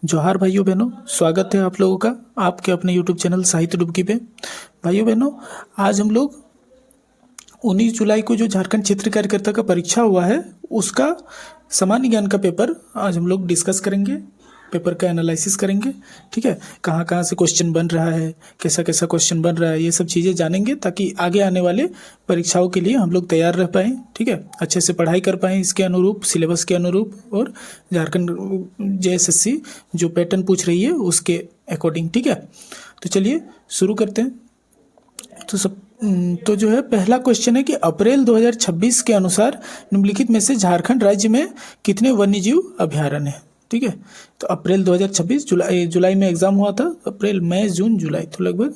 जोहार भाइयों बहनों, स्वागत है आप लोगों का आपके अपने YouTube चैनल साहित्य डुबकी पे। भाइयों बहनों, आज हम लोग 19 जुलाई को जो झारखंड क्षेत्रीय कार्यकर्ता का परीक्षा हुआ है उसका सामान्य ज्ञान का पेपर आज हम लोग डिस्कस करेंगे, पेपर का एनालिसिस करेंगे। ठीक है, कहाँ कहाँ से क्वेश्चन बन रहा है, कैसा कैसा क्वेश्चन बन रहा है, ये सब चीज़ें जानेंगे ताकि आगे आने वाले परीक्षाओं के लिए हम लोग तैयार रह पाएँ। ठीक है, अच्छे से पढ़ाई कर पाएँ इसके अनुरूप, सिलेबस के अनुरूप और झारखंड JSSC जो पैटर्न पूछ रही है उसके अकॉर्डिंग। ठीक है, तो चलिए शुरू करते हैं। तो जो है पहला क्वेश्चन है कि अप्रैल 2026 के अनुसार निम्नलिखित में से झारखंड राज्य में कितने वन्यजीव अभयारण्य हैं। ठीक है, तो अप्रैल 2026 जुलाई में एग्जाम हुआ था, अप्रैल मई जून जुलाई, तो लगभग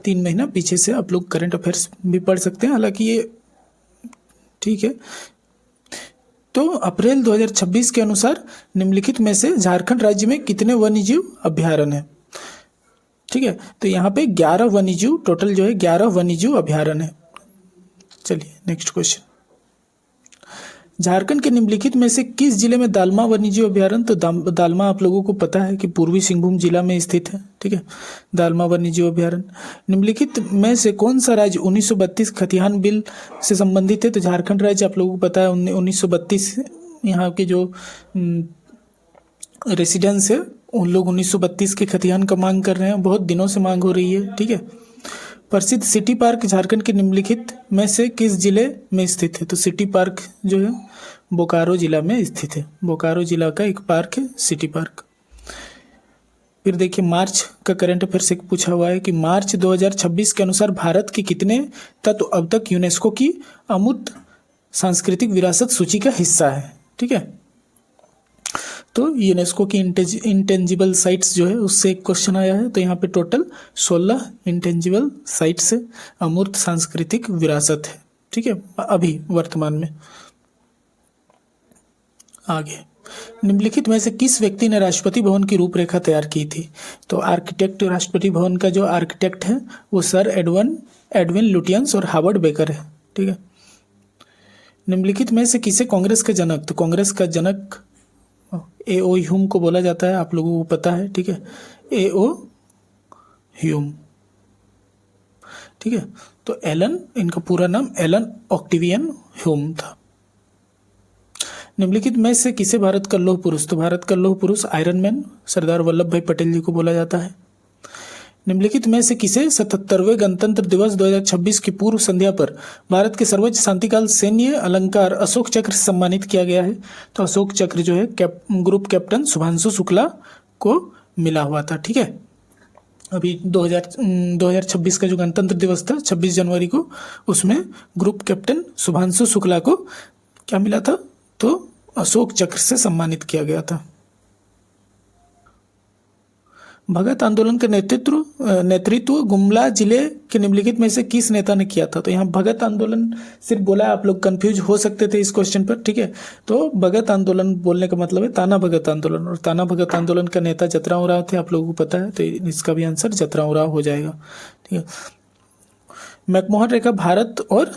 3 महीना पीछे से आप लोग करंट अफेयर्स भी पढ़ सकते हैं, हालांकि ये ठीक है। तो अप्रैल 2026 के अनुसार निम्नलिखित में से झारखंड राज्य में कितने वन्यजीव अभयारण्य हैं। ठीक है, तो यहाँ पे 11 वन्यजीव, टोटल जो है 11 वन्यजीव अभयारण्य है। चलिए नेक्स्ट क्वेश्चन, झारखंड के निम्नलिखित में से किस जिले में दालमा वन्यजीव अभयारण्य। तो दालमा आप लोगों को पता है कि पूर्वी सिंहभूम जिला में स्थित है। ठीक है, दालमा वन्यजीव अभयारण्य। निम्नलिखित में से कौन सा राज्य 1932 खतिहान बिल से संबंधित है। तो झारखंड राज्य आप लोगों को पता है 1932 यहाँ के जो रेसिडेंस है उन लोग 1932 के खतिहान का मांग कर रहे हैं, बहुत दिनों से मांग हो रही है। ठीक है, प्रसिद्ध सिटी पार्क झारखंड के निम्नलिखित में से किस जिले में स्थित है। तो सिटी पार्क जो है बोकारो जिला में स्थित है, बोकारो जिला का एक पार्क है सिटी पार्क। फिर देखिए मार्च का करंट अफेयर से पूछा हुआ है कि मार्च 2026 के अनुसार भारत के कितने तत्व अब तक यूनेस्को की अमूर्त सांस्कृतिक विरासत सूची का हिस्सा है। ठीक है, तो यूनेस्को की इंटेंजिबल साइट्स जो है उससे एक क्वेश्चन आया है। तो यहाँ पे टोटल 16 इंटेंजिबल साइट्स है, अमूर्त सांस्कृतिक विरासत है। ठीक है, अभी वर्तमान में। आगे, निम्नलिखित में से किस व्यक्ति ने राष्ट्रपति भवन की रूपरेखा तैयार की थी। तो आर्किटेक्ट, राष्ट्रपति भवन का जो आर्किटेक्ट है वो सर एडविन लुटियंस और हार्वर्ड बेकर है। ठीक है, निम्नलिखित में से किसे कांग्रेस का जनक। तो कांग्रेस का जनक A.O. ह्यूम को बोला जाता है, आप लोगों को पता है। ठीक है, A.O. ह्यूम। ठीक है, तो एलन, इनका पूरा नाम एलन ऑक्टिवियन ह्यूम था। निम्नलिखित में से किसे भारत का लौह पुरुष। तो भारत का लौह पुरुष आयरन मैन सरदार वल्लभ भाई पटेल जी को बोला जाता है। निम्नलिखित में से किसे 77वें गणतंत्र दिवस 2026 की पूर्व संध्या पर भारत के सर्वोच्च शांतिकाल सैन्य अलंकार अशोक चक्र से सम्मानित किया गया है। तो अशोक चक्र जो है ग्रुप कैप्टन शुभांशु शुक्ला को मिला हुआ था। ठीक है, अभी 2026 का जो गणतंत्र दिवस था 26 जनवरी को, उसमें ग्रुप कैप्टन शुभांशु शुक्ला को क्या मिला था। तो अशोक चक्र से सम्मानित किया गया था। भगत आंदोलन का नेतृत्व गुमला जिले के निम्नलिखित में से किस नेता ने किया था। तो यहाँ भगत आंदोलन सिर्फ बोला, आप लोग कंफ्यूज हो सकते थे इस क्वेश्चन पर। ठीक है, तो भगत आंदोलन बोलने का मतलब है ताना भगत आंदोलन, और ताना भगत आंदोलन का नेता जतराम उरांव थे, आप लोगों को पता है। तो इसका भी आंसर जतराम उरांव हो जाएगा। ठीक है, मैकमोहन रेखा भारत और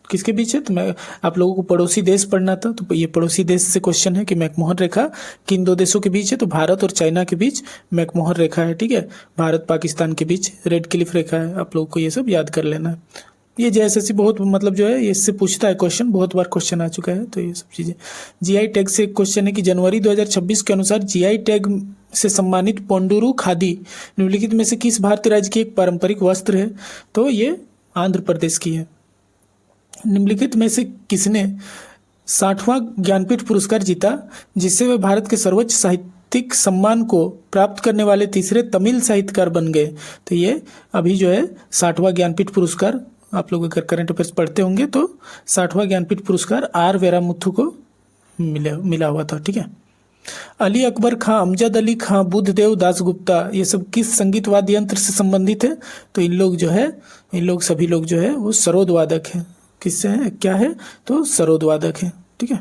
किसके बीच है। तो मैं आप लोगों को पड़ोसी देश पढ़ना था, तो ये पड़ोसी देश से क्वेश्चन है कि मैकमोहन रेखा किन दो देशों के बीच है। तो भारत और चाइना के बीच मैकमोहन रेखा है। ठीक है, भारत पाकिस्तान के बीच रेड क्लिफ रेखा है। आप लोगों को ये सब याद कर लेना है। ये JSSC बहुत मतलब जो है इससे पूछता है क्वेश्चन, बहुत बार क्वेश्चन आ चुका है। तो ये सब चीज़ें। GI टैग से एक क्वेश्चन है कि जनवरी 2026 के अनुसार GI टैग से सम्मानित पोंडुरु खादी निम्नलिखित में से किस भारतीय राज्य की एक पारंपरिक वस्त्र है। तो ये आंध्र प्रदेश की है। निम्नलिखित में से किसने 60वां ज्ञानपीठ पुरस्कार जीता, जिससे वे भारत के सर्वोच्च साहित्यिक सम्मान को प्राप्त करने वाले तीसरे तमिल साहित्यकार बन गए। तो ये अभी जो है 60वां ज्ञानपीठ पुरस्कार, आप लोग अगर करंट अफेयर्स पढ़ते होंगे तो 60वां ज्ञानपीठ पुरस्कार R वेरामुथु को मिला हुआ था। ठीक है, अली अकबर खां, अमजद अली खां, बुद्धदेव दासगुप्ता, ये सब किस संगीत वाद्य यंत्र से संबंधित है। तो इन लोग सभी लोग जो है वो सरोद वादक है। किससे है, क्या है, तो सरोद वादक है। ठीक है,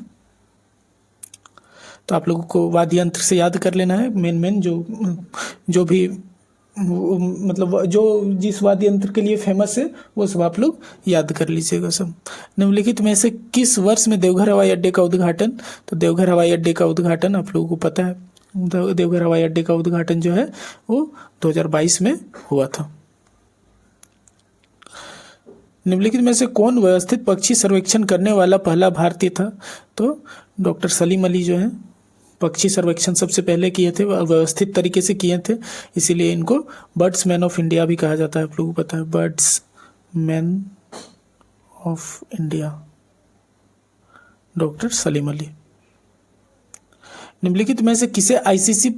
तो आप लोगों को वाद्य यंत्र से याद कर लेना है मेन जो भी मतलब जो जिस वाद्य यंत्र के लिए फेमस है वो सब आप लोग याद कर लीजिएगा सब। निम्नलिखित में से किस वर्ष में देवघर हवाई अड्डे का उद्घाटन। तो देवघर हवाई अड्डे का उद्घाटन आप लोगों को पता है देवघर हवाई अड्डे का उद्घाटन जो है वो 2022 में हुआ था। निम्नलिखित में से कौन व्यवस्थित पक्षी सर्वेक्षण करने वाला पहला भारतीय था? तो डॉक्टर सलीम अली जो है पक्षी सर्वेक्षण सबसे पहले किए थे, व्यवस्थित तरीके से किए थे, इसीलिए इनको बर्ड्स मैन ऑफ इंडिया भी कहा जाता है। आप लोगों को पता है, birds man of India doctor Salim Ali. निम्नलिखित में से किसे आईसीसी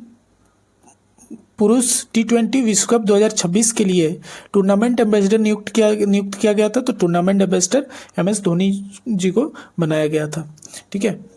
पुरुष T20 विश्व कप 2026 के लिए टूर्नामेंट एम्बेसडर नियुक्त किया गया था? तो टूर्नामेंट एम्बेसडर MS धोनी जी को बनाया गया था। ठीक है,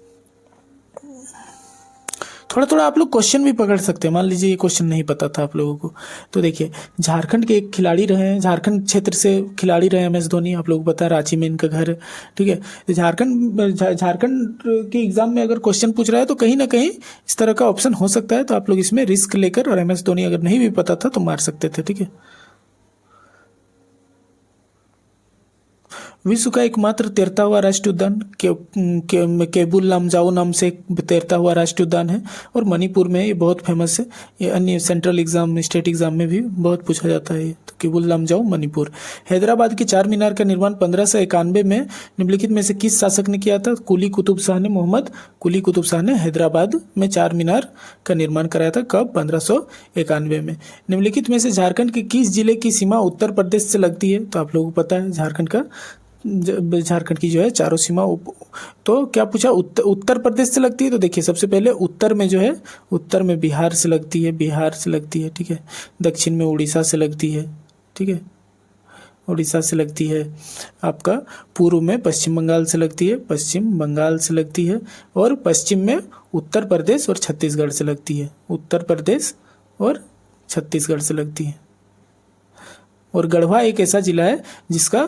थोड़ा थोड़ा आप लोग क्वेश्चन भी पकड़ सकते हैं। मान लीजिए ये क्वेश्चन नहीं पता था आप लोगों को, तो देखिए झारखंड के एक खिलाड़ी रहे हैं, झारखंड क्षेत्र से खिलाड़ी रहे MS धोनी, आप लोगों को पता है रांची में इनका घर है। ठीक है, तो झारखंड के एग्जाम में अगर क्वेश्चन पूछ रहा है तो कहीं ना कहीं इस तरह का ऑप्शन हो सकता है, तो आप लोग इसमें रिस्क लेकर, और MS धोनी अगर नहीं भी पता था तो मार सकते थे। ठीक है, विश्व का एकमात्र तैरता हुआ राष्ट्रीय उद्यान केबुल लामजाओ नाम से एक तैरता हुआ राष्ट्रीय उद्यान है, और मणिपुर में ये बहुत फेमस है। ये अन्य सेंट्रल एग्जाम, स्टेट एग्जाम में भी बहुत पूछा जाता है। तो केबुल लामजाओ मणिपुर। हैदराबाद के चार मीनार का निर्माण 1591 में निम्नलिखित में से किस शासक ने किया था? कुली कुतुब शाह ने, मोहम्मद कुली कुतुब शाह ने हैदराबाद में चार मीनार का निर्माण कराया था। कब? 1591 में। निम्नलिखित में से झारखंड के किस जिले की सीमा उत्तर प्रदेश से लगती है? तो आप लोगों को पता है झारखंड की जो है चारों सीमा, तो क्या पूछा? उत्तर प्रदेश से लगती है। तो देखिए सबसे पहले उत्तर में जो है, उत्तर में बिहार से लगती है, ठीक है। दक्षिण में उड़ीसा से लगती है, ठीक है, उड़ीसा से लगती है। आपका पूर्व में पश्चिम बंगाल से लगती है, और पश्चिम में उत्तर प्रदेश और छत्तीसगढ़ से लगती है। और गढ़वा एक ऐसा जिला है जिसका,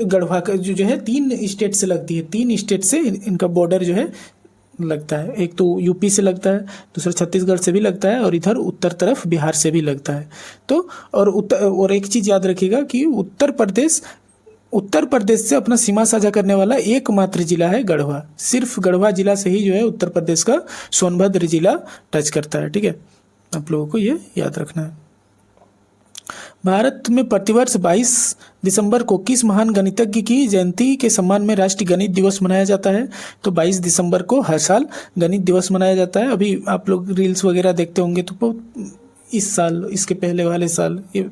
गढ़वा का जो है 3 स्टेट से लगती है, 3 स्टेट से इनका बॉर्डर जो है लगता है। एक तो यूपी से लगता है, दूसरा छत्तीसगढ़ से भी लगता है, और इधर उत्तर तरफ बिहार से भी लगता है। तो और एक चीज़ याद रखिएगा कि उत्तर प्रदेश से अपना सीमा साझा करने वाला एकमात्र जिला है गढ़वा। सिर्फ गढ़वा जिला से ही जो है उत्तर प्रदेश का सोनभद्र जिला टच करता है। ठीक है, आप लोगों को ये याद रखना है। भारत में प्रतिवर्ष 22 दिसंबर को किस महान गणितज्ञ की जयंती के सम्मान में राष्ट्रीय गणित दिवस मनाया जाता है? तो 22 दिसंबर को हर साल गणित दिवस मनाया जाता है। अभी आप लोग रील्स वगैरह देखते होंगे तो इस साल, इसके पहले वाले साल ये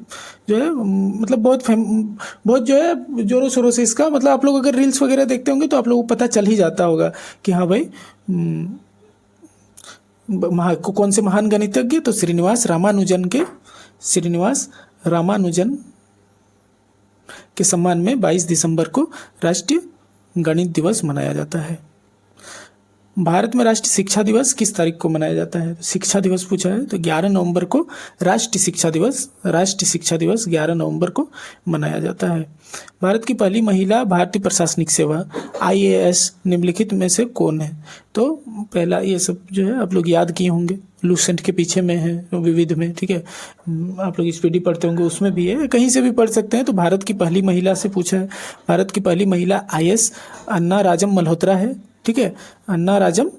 जो है मतलब बहुत जो है जोरों शोरों से इसका मतलब, आप लोग अगर रील्स वगैरह देखते होंगे तो आप लोगों को पता चल ही जाता होगा कि हाँ भाई कौन से महान गणितज्ञ? तो श्रीनिवास रामानुजन के सम्मान में 22 दिसंबर को राष्ट्रीय गणित दिवस मनाया जाता है। भारत में राष्ट्रीय शिक्षा दिवस किस तारीख को मनाया जाता है? शिक्षा दिवस पूछा है तो 11 नवंबर को राष्ट्रीय शिक्षा दिवस 11 नवंबर को मनाया जाता है। भारत की पहली महिला भारतीय प्रशासनिक सेवा IAS निम्नलिखित में से कौन है? तो पहला, ये सब जो है आप लोग याद किए होंगे, लूसेंट के पीछे में है, विविध में, ठीक है, आप लोग स्पीडी पढ़ते होंगे उसमें भी है, कहीं से भी पढ़ सकते हैं। तो भारत की पहली महिला से पूछा है, भारत की पहली महिला IAS अन्ना राजम मल्होत्रा है। ठीक है, अन्ना राजम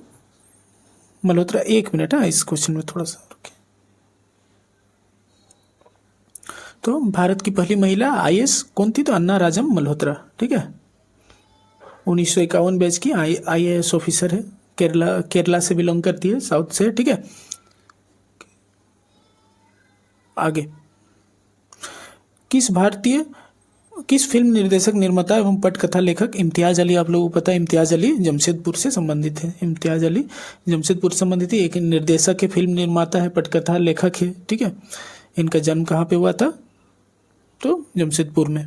मल्होत्रा। एक मिनट, हाँ, इस क्वेश्चन में थोड़ा सा रुकिए। तो भारत की पहली महिला IAS कौन थी? तो अन्ना राजम मल्होत्रा। ठीक है, 1951 बैच की IAS ऑफिसर है, केरला से बिलोंग करती है, साउथ से। ठीक है, आगे, किस फिल्म निर्देशक, निर्माता एवं पटकथा लेखक इम्तियाज अली, आप लोगों को पता है इम्तियाज अली जमशेदपुर से संबंधित है, एक निर्देशक है, फिल्म निर्माता है, पटकथा लेखक है। ठीक है, इनका जन्म कहाँ पे हुआ था? तो जमशेदपुर में।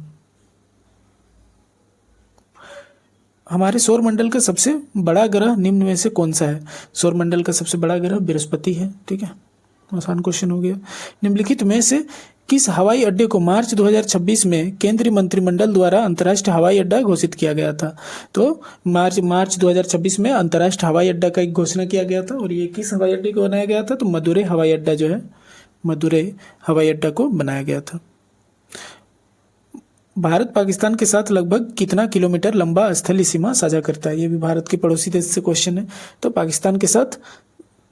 हमारे सौरमंडल का सबसे बड़ा ग्रह निम्न में से कौन सा है? सौरमंडल का सबसे बड़ा ग्रह बृहस्पति है। ठीक है, आसान क्वेश्चन हो गया। निम्नलिखित में से किस हवाई अड्डे को मार्च 2026 में केंद्रीय मंत्रिमंडल द्वारा अंतर्राष्ट्रीय हवाई अड्डा घोषित किया गया था? तो मार्च 2026 में अंतर्राष्ट्रीय हवाई अड्डा का एक घोषणा किया गया था, और ये किस हवाई अड्डे को बनाया गया था? तो मदुरै हवाई अड्डा जो है, मदुरै हवाई अड्डा को बनाया गया था। भारत पाकिस्तान के साथ लगभग कितना किलोमीटर लंबा स्थलीय सीमा साझा करता है? ये भी भारत के पड़ोसी देश से क्वेश्चन है। तो पाकिस्तान के साथ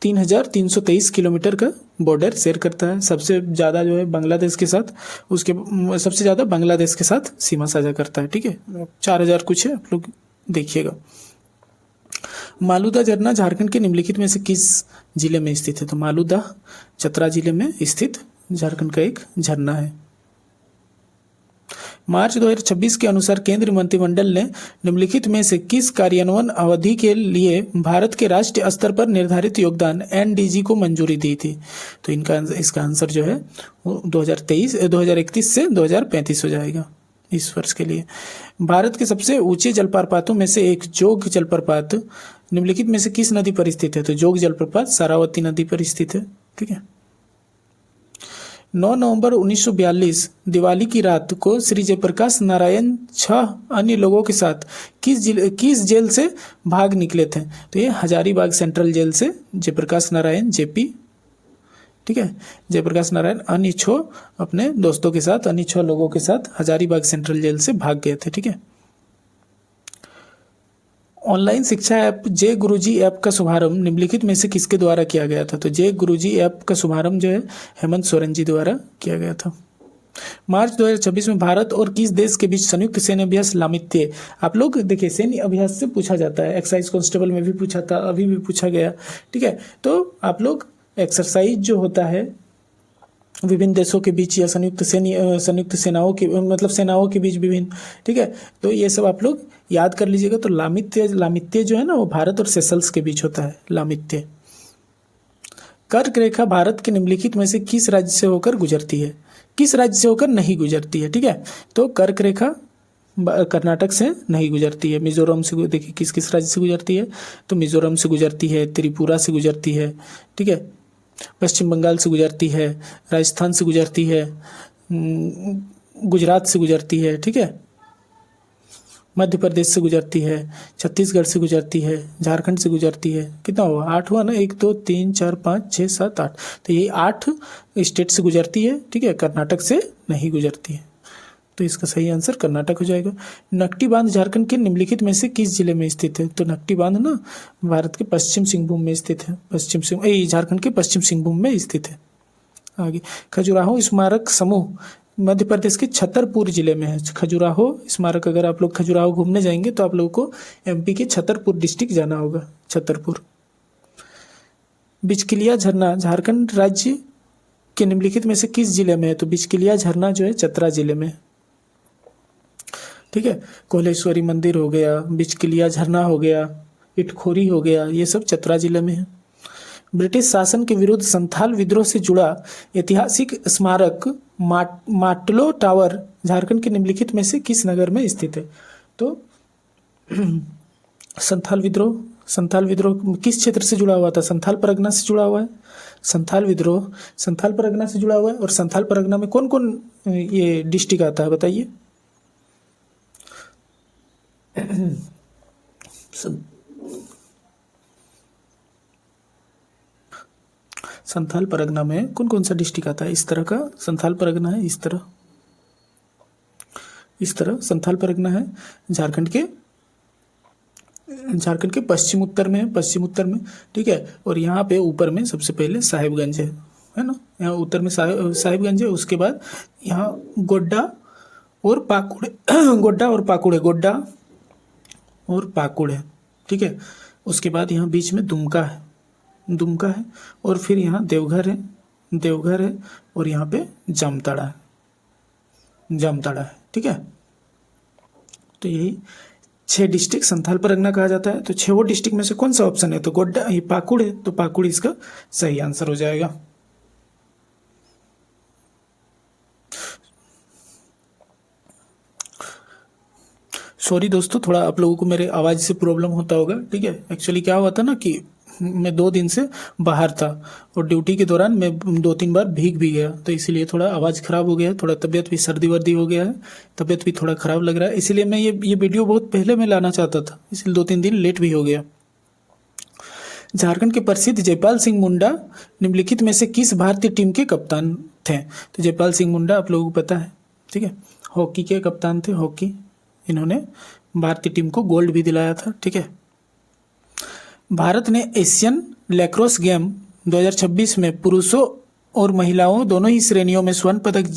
3,323 किलोमीटर का बॉर्डर शेयर करता है। सबसे ज़्यादा जो है बांग्लादेश के साथ, उसके सबसे ज़्यादा बांग्लादेश के साथ सीमा साझा करता है। ठीक है, 4,000 कुछ है, आप लोग देखिएगा। मालूदा झरना झारखंड के निम्नलिखित में से किस जिले में स्थित है? तो मालूदा चतरा जिले में स्थित झारखंड का एक झरना है। मार्च 2026 के अनुसार केंद्रीय मंत्रिमंडल ने निम्नलिखित में से किस कार्यान्वयन अवधि के लिए भारत के राष्ट्रीय स्तर पर निर्धारित योगदान एनडीजी को मंजूरी दी थी? तो इसका आंसर जो है वो 2031 से 2035 हो जाएगा इस वर्ष के लिए। भारत के सबसे ऊंचे जलप्रपातों में से एक जोग जलप्रपात निम्नलिखित में से किस नदी पर स्थित है? तो जोग जलप्रपात सारावती नदी पर स्थित है। ठीक है। 9 नवंबर 1942 दिवाली की रात को श्री जयप्रकाश नारायण 6 अन्य लोगों के साथ किस जेल से भाग निकले थे? तो ये हजारीबाग सेंट्रल जेल से जयप्रकाश नारायण जेपी, ठीक है, जयप्रकाश नारायण अन्य 6 अपने दोस्तों के साथ, अन्य 6 लोगों के साथ हजारीबाग सेंट्रल जेल से भाग गए थे। ठीक है। ऑनलाइन शिक्षा ऐप जय गुरुजी ऐप का शुभारंभ निम्नलिखित में से किसके द्वारा किया गया था? तो जय गुरुजी ऐप का शुभारंभ जो है हेमंत सोरेन जी द्वारा किया गया था। मार्च 2026 में भारत और किस देश के बीच संयुक्त सैन्य अभ्यास लामित्य? आप लोग देखिए, सैन्य अभ्यास से पूछा जाता है, एक्साइज कांस्टेबल में भी पूछा था, अभी भी पूछा गया। ठीक है, तो आप लोग एक्सरसाइज जो होता है विभिन्न देशों के बीच या संयुक्त सेनाओं के मतलब सेनाओं के बीच विभिन्न, ठीक है, तो ये सब आप लोग याद कर लीजिएगा। तो लामित्य जो है ना वो भारत और सेशल्स के बीच होता है, लामित्य। कर्क रेखा भारत के निम्नलिखित में से किस राज्य से होकर गुजरती है? किस राज्य से होकर नहीं गुजरती है? ठीक है, तो कर्क रेखा कर्नाटक से नहीं गुजरती है। मिजोरम से, देखिए किस किस राज्य से गुजरती है, तो मिजोरम से गुजरती है, त्रिपुरा से गुजरती है, ठीक है, पश्चिम बंगाल से गुजरती है, राजस्थान से गुजरती है, गुजरात से गुजरती है, ठीक है, मध्य प्रदेश से गुजरती है, छत्तीसगढ़ से गुजरती है, झारखंड से गुजरती है। कितना हुआ? 8 हुआ ना, 1 2 3 4 5 6 7 8, तो ये 8 स्टेट से गुजरती है। ठीक है, कर्नाटक से नहीं गुजरती है, तो इसका सही आंसर कर्नाटक हो जाएगा। नकटी बांध झारखंड के निम्नलिखित में से किस जिले में स्थित है? तो नकटी बांध ना भारत के पश्चिम सिंहभूम में स्थित है, झारखंड के पश्चिम सिंहभूम में स्थित है। आगे, खजुराहो स्मारक समूह मध्य प्रदेश के छतरपुर जिले में है। खजुराहो स्मारक, अगर आप लोग खजुराहो घूमने जाएंगे तो आप लोगों को एमपी के छतरपुर डिस्ट्रिक्ट जाना होगा, छतरपुर। बिचकिलिया झरना झारखंड राज्य के निम्नलिखित में से किस जिले में है? तो बिचकिलिया झरना जो है चतरा जिले में। ठीक है, कोलेश्वरी मंदिर हो गया, बिचकिलिया झरना हो गया, इटखोरी हो गया, ये सब चतरा जिले में है। ब्रिटिश शासन के विरुद्ध संथाल विद्रोह से जुड़ा ऐतिहासिक स्मारक माटलो टावर झारखंड के निम्नलिखित में से किस नगर में स्थित है? तो संथाल विद्रोह किस क्षेत्र से जुड़ा हुआ था? संथाल परगना से जुड़ा हुआ है। संथाल विद्रोह संथाल परगना से जुड़ा हुआ है। और संथाल परगना में कौन कौन ये डिस्ट्रिक्ट आता है बताइए? संथाल परगना में कौन कौन सा डिस्ट्रिक्ट आता है? इस तरह का संथाल परगना है, इस तरह संथाल परगना है झारखंड के पश्चिम उत्तर में, ठीक है। और यहाँ पे ऊपर में सबसे पहले साहिबगंज है ना, यहाँ उत्तर में साहिबगंज है। उसके बाद यहाँ गोड्डा और पाकुड़ है, ठीक है। उसके बाद यहाँ बीच में दुमका है, और फिर यहाँ देवघर है, और यहाँ पे जामताड़ा है, ठीक है। तो यही 6 डिस्ट्रिक्ट संथाल परगना कहा जाता है। तो 6 डिस्ट्रिक्ट में से कौन सा ऑप्शन है? तो गोड्डा, ये पाकुड़ है, तो पाकुड़ इसका सही आंसर हो जाएगा। सॉरी दोस्तों, थोड़ा आप लोगों को मेरे आवाज़ से प्रॉब्लम होता होगा, ठीक है। एक्चुअली क्या हुआ था ना कि मैं 2 दिन से बाहर था और ड्यूटी के दौरान मैं 2-3 बार भीग भी गया, तो इसीलिए थोड़ा आवाज़ ख़राब हो गया, थोड़ा तबीयत भी सर्दी वर्दी हो गया है, तबीयत भी थोड़ा ख़राब लग रहा है। इसीलिए मैं ये वीडियो बहुत पहले मैं लाना चाहता था, इसलिए 2-3 दिन लेट भी हो गया। झारखंड के प्रसिद्ध जयपाल सिंह मुंडा निम्नलिखित में से किस भारतीय टीम के कप्तान थे? तो जयपाल सिंह मुंडा आप लोगों को पता है, ठीक है, हॉकी के कप्तान थे, हॉकी। इन्होंने भारतीय टीम को गोल्ड भी दिलाया था, ठीक है। भारत ने एशियन लैक्रोस गेम 2026 में पुरुषों और महिलाओं दोनों ही श्रेणियों में स्वर्ण पदक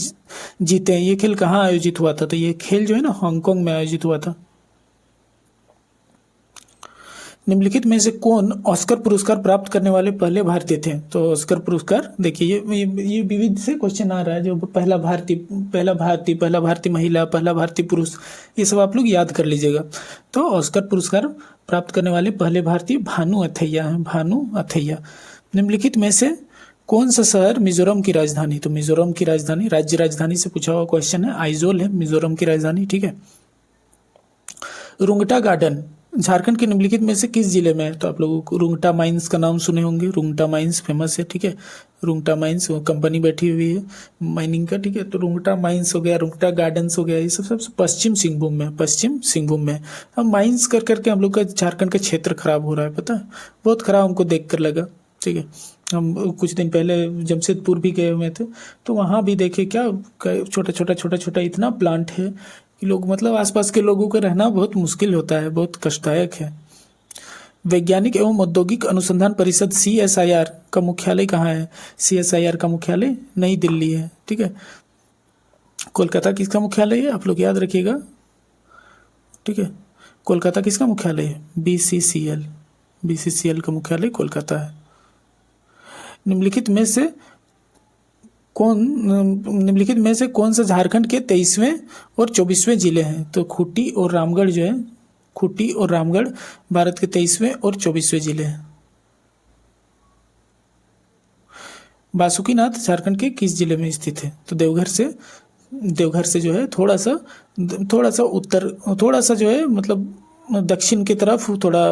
जीते हैं। ये खेल कहाँ आयोजित हुआ था? तो ये खेल जो है ना हांगकांग में आयोजित हुआ था। निम्नलिखित में से कौन ऑस्कर पुरस्कार प्राप्त करने वाले पहले भारतीय थे? तो ऑस्कर पुरस्कार देखिए, ये विविध से क्वेश्चन आ रहा है, जो पहला भारतीय महिला, पहला भारतीय पुरुष, ये सब आप लोग याद कर लीजिएगा। तो ऑस्कर पुरस्कार प्राप्त करने वाले पहले भारतीय भानु अथैया हैं, भानु अथैया। निम्नलिखित में से कौन सा शहर मिजोरम की राजधानी? तो मिजोरम की राजधानी, राज्य राजधानी से पूछा हुआ क्वेश्चन है, आइजोल है मिजोरम की राजधानी, ठीक है। रुंगटा गार्डन झारखंड के निम्नलिखित में से किस जिले में है? तो आप लोगों को रुंगटा माइंस का नाम सुने होंगे, रुंगटा माइंस फेमस है, ठीक है। रुंगटा माइंस कंपनी बैठी हुई है माइनिंग का, ठीक है। तो रुंगटा माइंस हो गया, रुंगटा गार्डन्स हो गया, ये सब पश्चिम सिंहभूम में, पश्चिम सिंहभूम में। हम माइंस कर करके हम लोग का झारखंड का क्षेत्र खराब हो रहा है, पता है, बहुत खराब हमको देख कर लगा, ठीक है। हम कुछ दिन पहले जमशेदपुर भी गए हुए थे, तो वहाँ भी देखे क्या छोटा छोटा इतना प्लांट है कि लोग, मतलब आसपास के लोगों का रहना बहुत मुश्किल होता है, बहुत कष्टदायक है। वैज्ञानिक एवं औद्योगिक अनुसंधान परिषद CSIR का मुख्यालय कहाँ है? CSIR का मुख्यालय नई दिल्ली है, ठीक है। कोलकाता किसका मुख्यालय है? आप लोग याद रखिएगा, ठीक है। कोलकाता किसका मुख्यालय है? BCCL का मुख्यालय कोलकाता है। निम्नलिखित में से कौन सा झारखंड के 23वें और 24वें जिले हैं? तो खूंटी और रामगढ़ जो है, खूंटी और रामगढ़ भारत के 23वें और 24वें जिले हैं। बासुकीनाथ झारखंड के किस जिले में स्थित है? तो देवघर से जो है थोड़ा सा उत्तर, थोड़ा सा जो है मतलब दक्षिण की तरफ, थोड़ा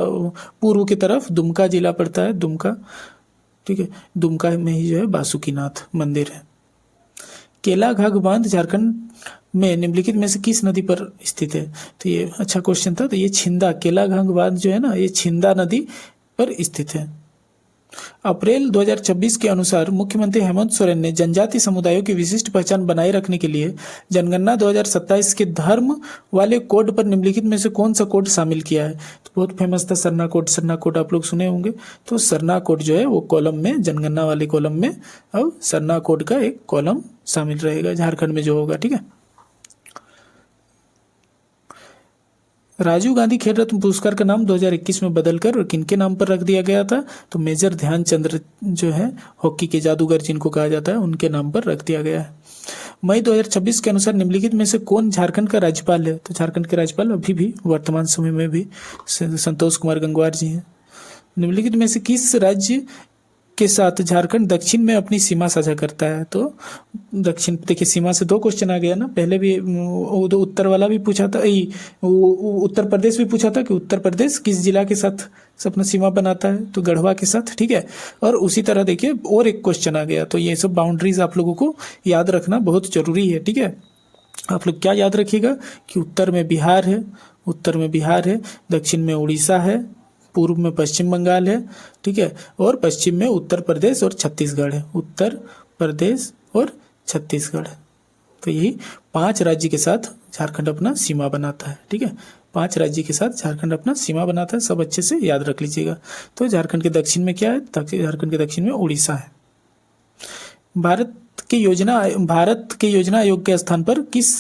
पूर्व की तरफ दुमका जिला पड़ता है, दुमका, ठीक है। दुमका में ही जो है बासुकीनाथ मंदिर है। केलाघाघ बांध झारखंड में निम्नलिखित में से किस नदी पर स्थित है? तो ये अच्छा क्वेश्चन था। तो ये छिंदा, केलाघाघ बांध जो है ना, ये छिंदा नदी पर स्थित है। अप्रैल 2026 के अनुसार मुख्यमंत्री हेमंत सोरेन ने जनजाति समुदायों की विशिष्ट पहचान बनाए रखने के लिए जनगणना 2027 के धर्म वाले कोड पर निम्नलिखित में से कौन सा कोड शामिल किया है? तो बहुत फेमस था सरना कोड आप लोग सुने होंगे। तो सरना कोड जो है वो कॉलम में, जनगणना वाले कॉलम में अब सरना कोड का एक कॉलम शामिल रहेगा झारखंड में जो होगा, ठीक है। राजीव गांधी खेल रत्न पुरस्कार का नाम 2021 में बदलकर और किनके नाम पर रख दिया गया था? तो मेजर ध्यानचंद जो है हॉकी के जादूगर जिनको कहा जाता है, उनके नाम पर रख दिया गया है। मई 2026 के अनुसार निम्नलिखित में से कौन झारखंड का राज्यपाल है? तो झारखंड के राज्यपाल अभी भी वर्तमान समय में भी संतोष कुमार गंगवार जी हैं। निम्नलिखित में से किस राज्य के साथ झारखंड दक्षिण में अपनी सीमा साझा करता है? तो दक्षिण, देखिए सीमा से दो क्वेश्चन आ गया ना, पहले भी उत्तर वाला भी पूछा था, उत्तर प्रदेश भी पूछा था कि उत्तर प्रदेश किस जिला के साथ अपना सीमा बनाता है? तो गढ़वा के साथ, ठीक है। और उसी तरह देखिए और एक क्वेश्चन आ गया। तो ये सब बाउंड्रीज आप लोगों को याद रखना बहुत जरूरी है, ठीक है। आप लोग क्या याद रखिएगा कि उत्तर में बिहार है, दक्षिण में उड़ीसा है, पूर्व में पश्चिम बंगाल है, ठीक है, और पश्चिम में उत्तर प्रदेश और छत्तीसगढ़ है, उत्तर प्रदेश और छत्तीसगढ़। तो यही 5 राज्य के साथ झारखंड अपना सीमा बनाता है, ठीक है। 5 राज्य के साथ झारखंड अपना सीमा बनाता है, सब अच्छे से याद रख लीजिएगा। तो झारखंड के दक्षिण में क्या है? झारखंड के दक्षिण में उड़ीसा है। भारत के योजना आयोग के स्थान पर किस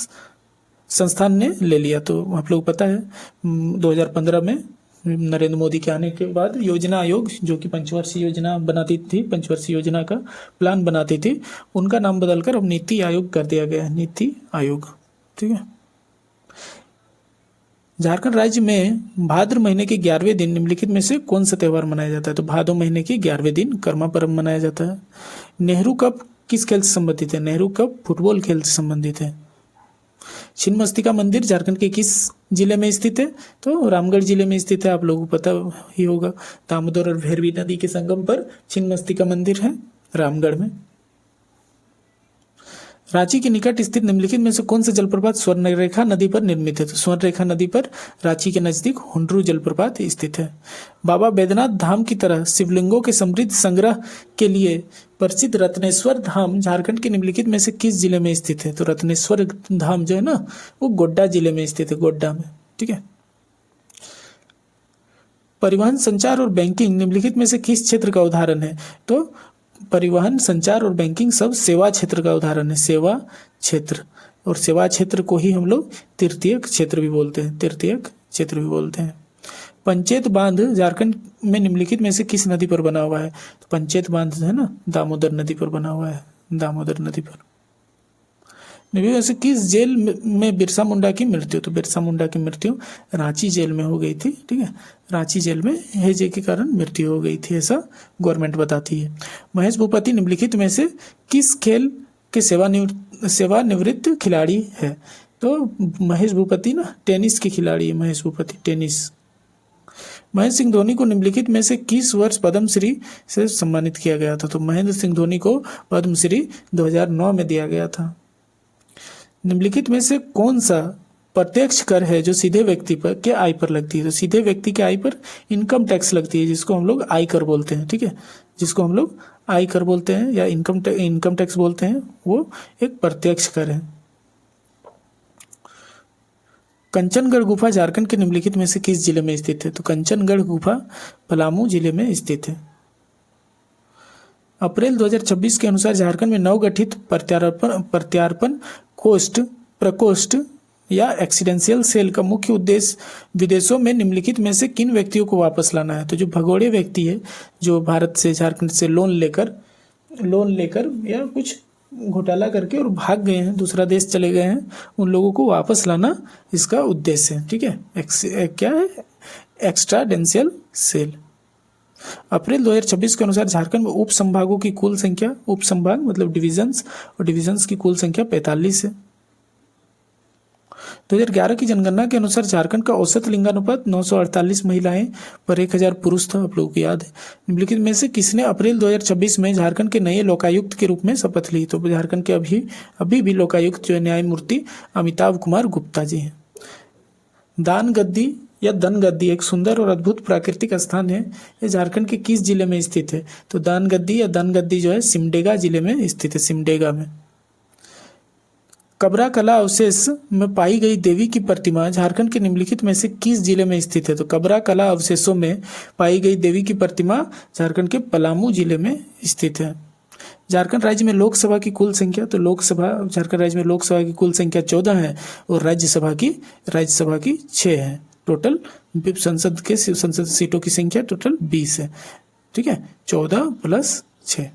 संस्थान ने ले लिया? तो आप लोग पता है 2015 में नरेंद्र मोदी के आने के बाद योजना आयोग, जो कि पंचवर्षीय योजना बनाती थी, पंचवर्षीय योजना का प्लान बनाती थी, उनका नाम बदलकर अब नीति आयोग कर दिया गया है, नीति आयोग, ठीक है। झारखंड राज्य में भाद्र महीने के 11वें दिन निम्नलिखित में से कौन सा त्योहार मनाया जाता है? तो भादो महीने के 11वें दिन कर्मा पर्व मनाया जाता है। नेहरू कप किस खेल से संबंधित है? नेहरू कप फुटबॉल खेल से संबंधित है। छिन्नमस्तिका मंदिर झारखंड के किस जिले में स्थित है? तो रामगढ़ जिले में स्थित है, आप लोगों को पता ही होगा। दामोदर और भैरवी नदी के संगम पर छिन्नमस्तिका मंदिर है रामगढ़ में। रांची के निकट स्थित निम्नलिखित में से कौन सा जलप्रपात स्वर्णरेखा नदी पर निर्मित है? तो स्वर्णरेखा नदी पर रांची के नजदीक हुंड्रू जलप्रपात स्थित है। बाबा बैद्यनाथ धाम की तरह शिवलिंगों के समृद्ध संग्रह के लिए प्रसिद्ध रत्नेश्वर धाम झारखंड के निम्नलिखित में से किस जिले में स्थित है? तो रत्नेश्वर धाम जो है ना, वो गोड्डा जिले में स्थित है, गोड्डा में, ठीक है। परिवहन, संचार और बैंकिंग निम्नलिखित में से किस क्षेत्र का उदाहरण है? तो परिवहन, संचार और बैंकिंग सब सेवा क्षेत्र का उदाहरण है, सेवा क्षेत्र। और सेवा क्षेत्र को ही हम लोग तृतीयक क्षेत्र भी बोलते हैं, तृतीयक क्षेत्र भी बोलते हैं। पंचेत बांध झारखंड में निम्नलिखित में से किस नदी पर बना हुआ है? तो पंचेत बांध है ना, दामोदर नदी पर बना हुआ है, दामोदर नदी पर। वैसे किस जेल में बिरसा मुंडा की मृत्यु? तो बिरसा मुंडा की मृत्यु रांची जेल में हो गई थी, ठीक है। रांची जेल में हैजे के कारण मृत्यु हो गई थी, ऐसा गवर्नमेंट बताती है। महेश भूपति निम्नलिखित में से किस खेल के सेवानिवृत्त खिलाड़ी है? तो महेश भूपति ना टेनिस के खिलाड़ी है, महेश भूपति टेनिस। महेंद्र सिंह धोनी को निम्नलिखित में से किस वर्ष पद्मश्री से सम्मानित किया गया था? तो महेंद्र सिंह धोनी को पद्मश्री 2009 में दिया गया था। निम्नलिखित में से कौन सा प्रत्यक्ष कर है जो सीधे व्यक्ति पर के आय पर लगती है? तो सीधे व्यक्ति के आय पर इनकम टैक्स लगती है, जिसको हम लोग आयकर बोलते हैं, ठीक है, जिसको हम लोग आयकर बोलते हैं या इनकम टैक्स बोलते हैं, वो एक प्रत्यक्ष कर है। कंचनगढ़ गुफा झारखंड के निम्नलिखित में से किस जिले में स्थित है? तो कंचनगढ़ गुफा पलामू जिले में स्थित है। अप्रैल 2026 के अनुसार झारखंड में नवगठित प्रत्यार्पण प्रकोष्ठ या एक्सीडेंशियल सेल का मुख्य उद्देश्य विदेशों में निम्नलिखित में से किन व्यक्तियों को वापस लाना है? तो जो भगोड़े व्यक्ति है, जो भारत से झारखंड से लोन लेकर या कुछ घोटाला करके और भाग गए हैं, दूसरा देश चले गए हैं, उन लोगों को वापस लाना इसका उद्देश्य है, ठीक है। क्या है? एक्स्ट्राडेंशियल सेल। अप्रैल 2026 के अनुसार झारखंड में उप संभागों की कुल संख्या, उप संभाग मतलब डिविजन्स, और डिविजन्स की कुल संख्या 45 है। 2011 की जनगणना के अनुसार झारखंड का औसत लिंगानुपात 948 महिलाएं पर 1000 पुरुष था, आप लोगों को याद है। निम्नलिखित में से किसने अप्रैल 2026 में झारखंड के नए लोकायुक्त के रूप में शपथ ली? तो झारखंड के अभी भी लोकायुक्त जो है न्यायमूर्ति अमिताभ कुमार गुप्ता जी हैं। दान गद्दी या दन गद्दी एक सुंदर और अद्भुत प्राकृतिक स्थान है, ये झारखंड के किस जिले में स्थित है? तो दान गद्दी या दन गद्दी जो है सिमडेगा जिले में स्थित है, सिमडेगा में। कबरा कला अवशेष में पाई गई देवी की प्रतिमा झारखंड के निम्नलिखित में से किस जिले में स्थित है? तो कबरा कला अवशेषों में पाई गई देवी की प्रतिमा झारखंड के पलामू जिले में स्थित है। झारखंड राज्य में लोकसभा की कुल संख्या, तो झारखंड राज्य में लोकसभा की कुल संख्या 14 है और राज्यसभा की 6 है। टोटल संसद सीटों की संख्या टोटल 20 है, ठीक है, 14 + 6।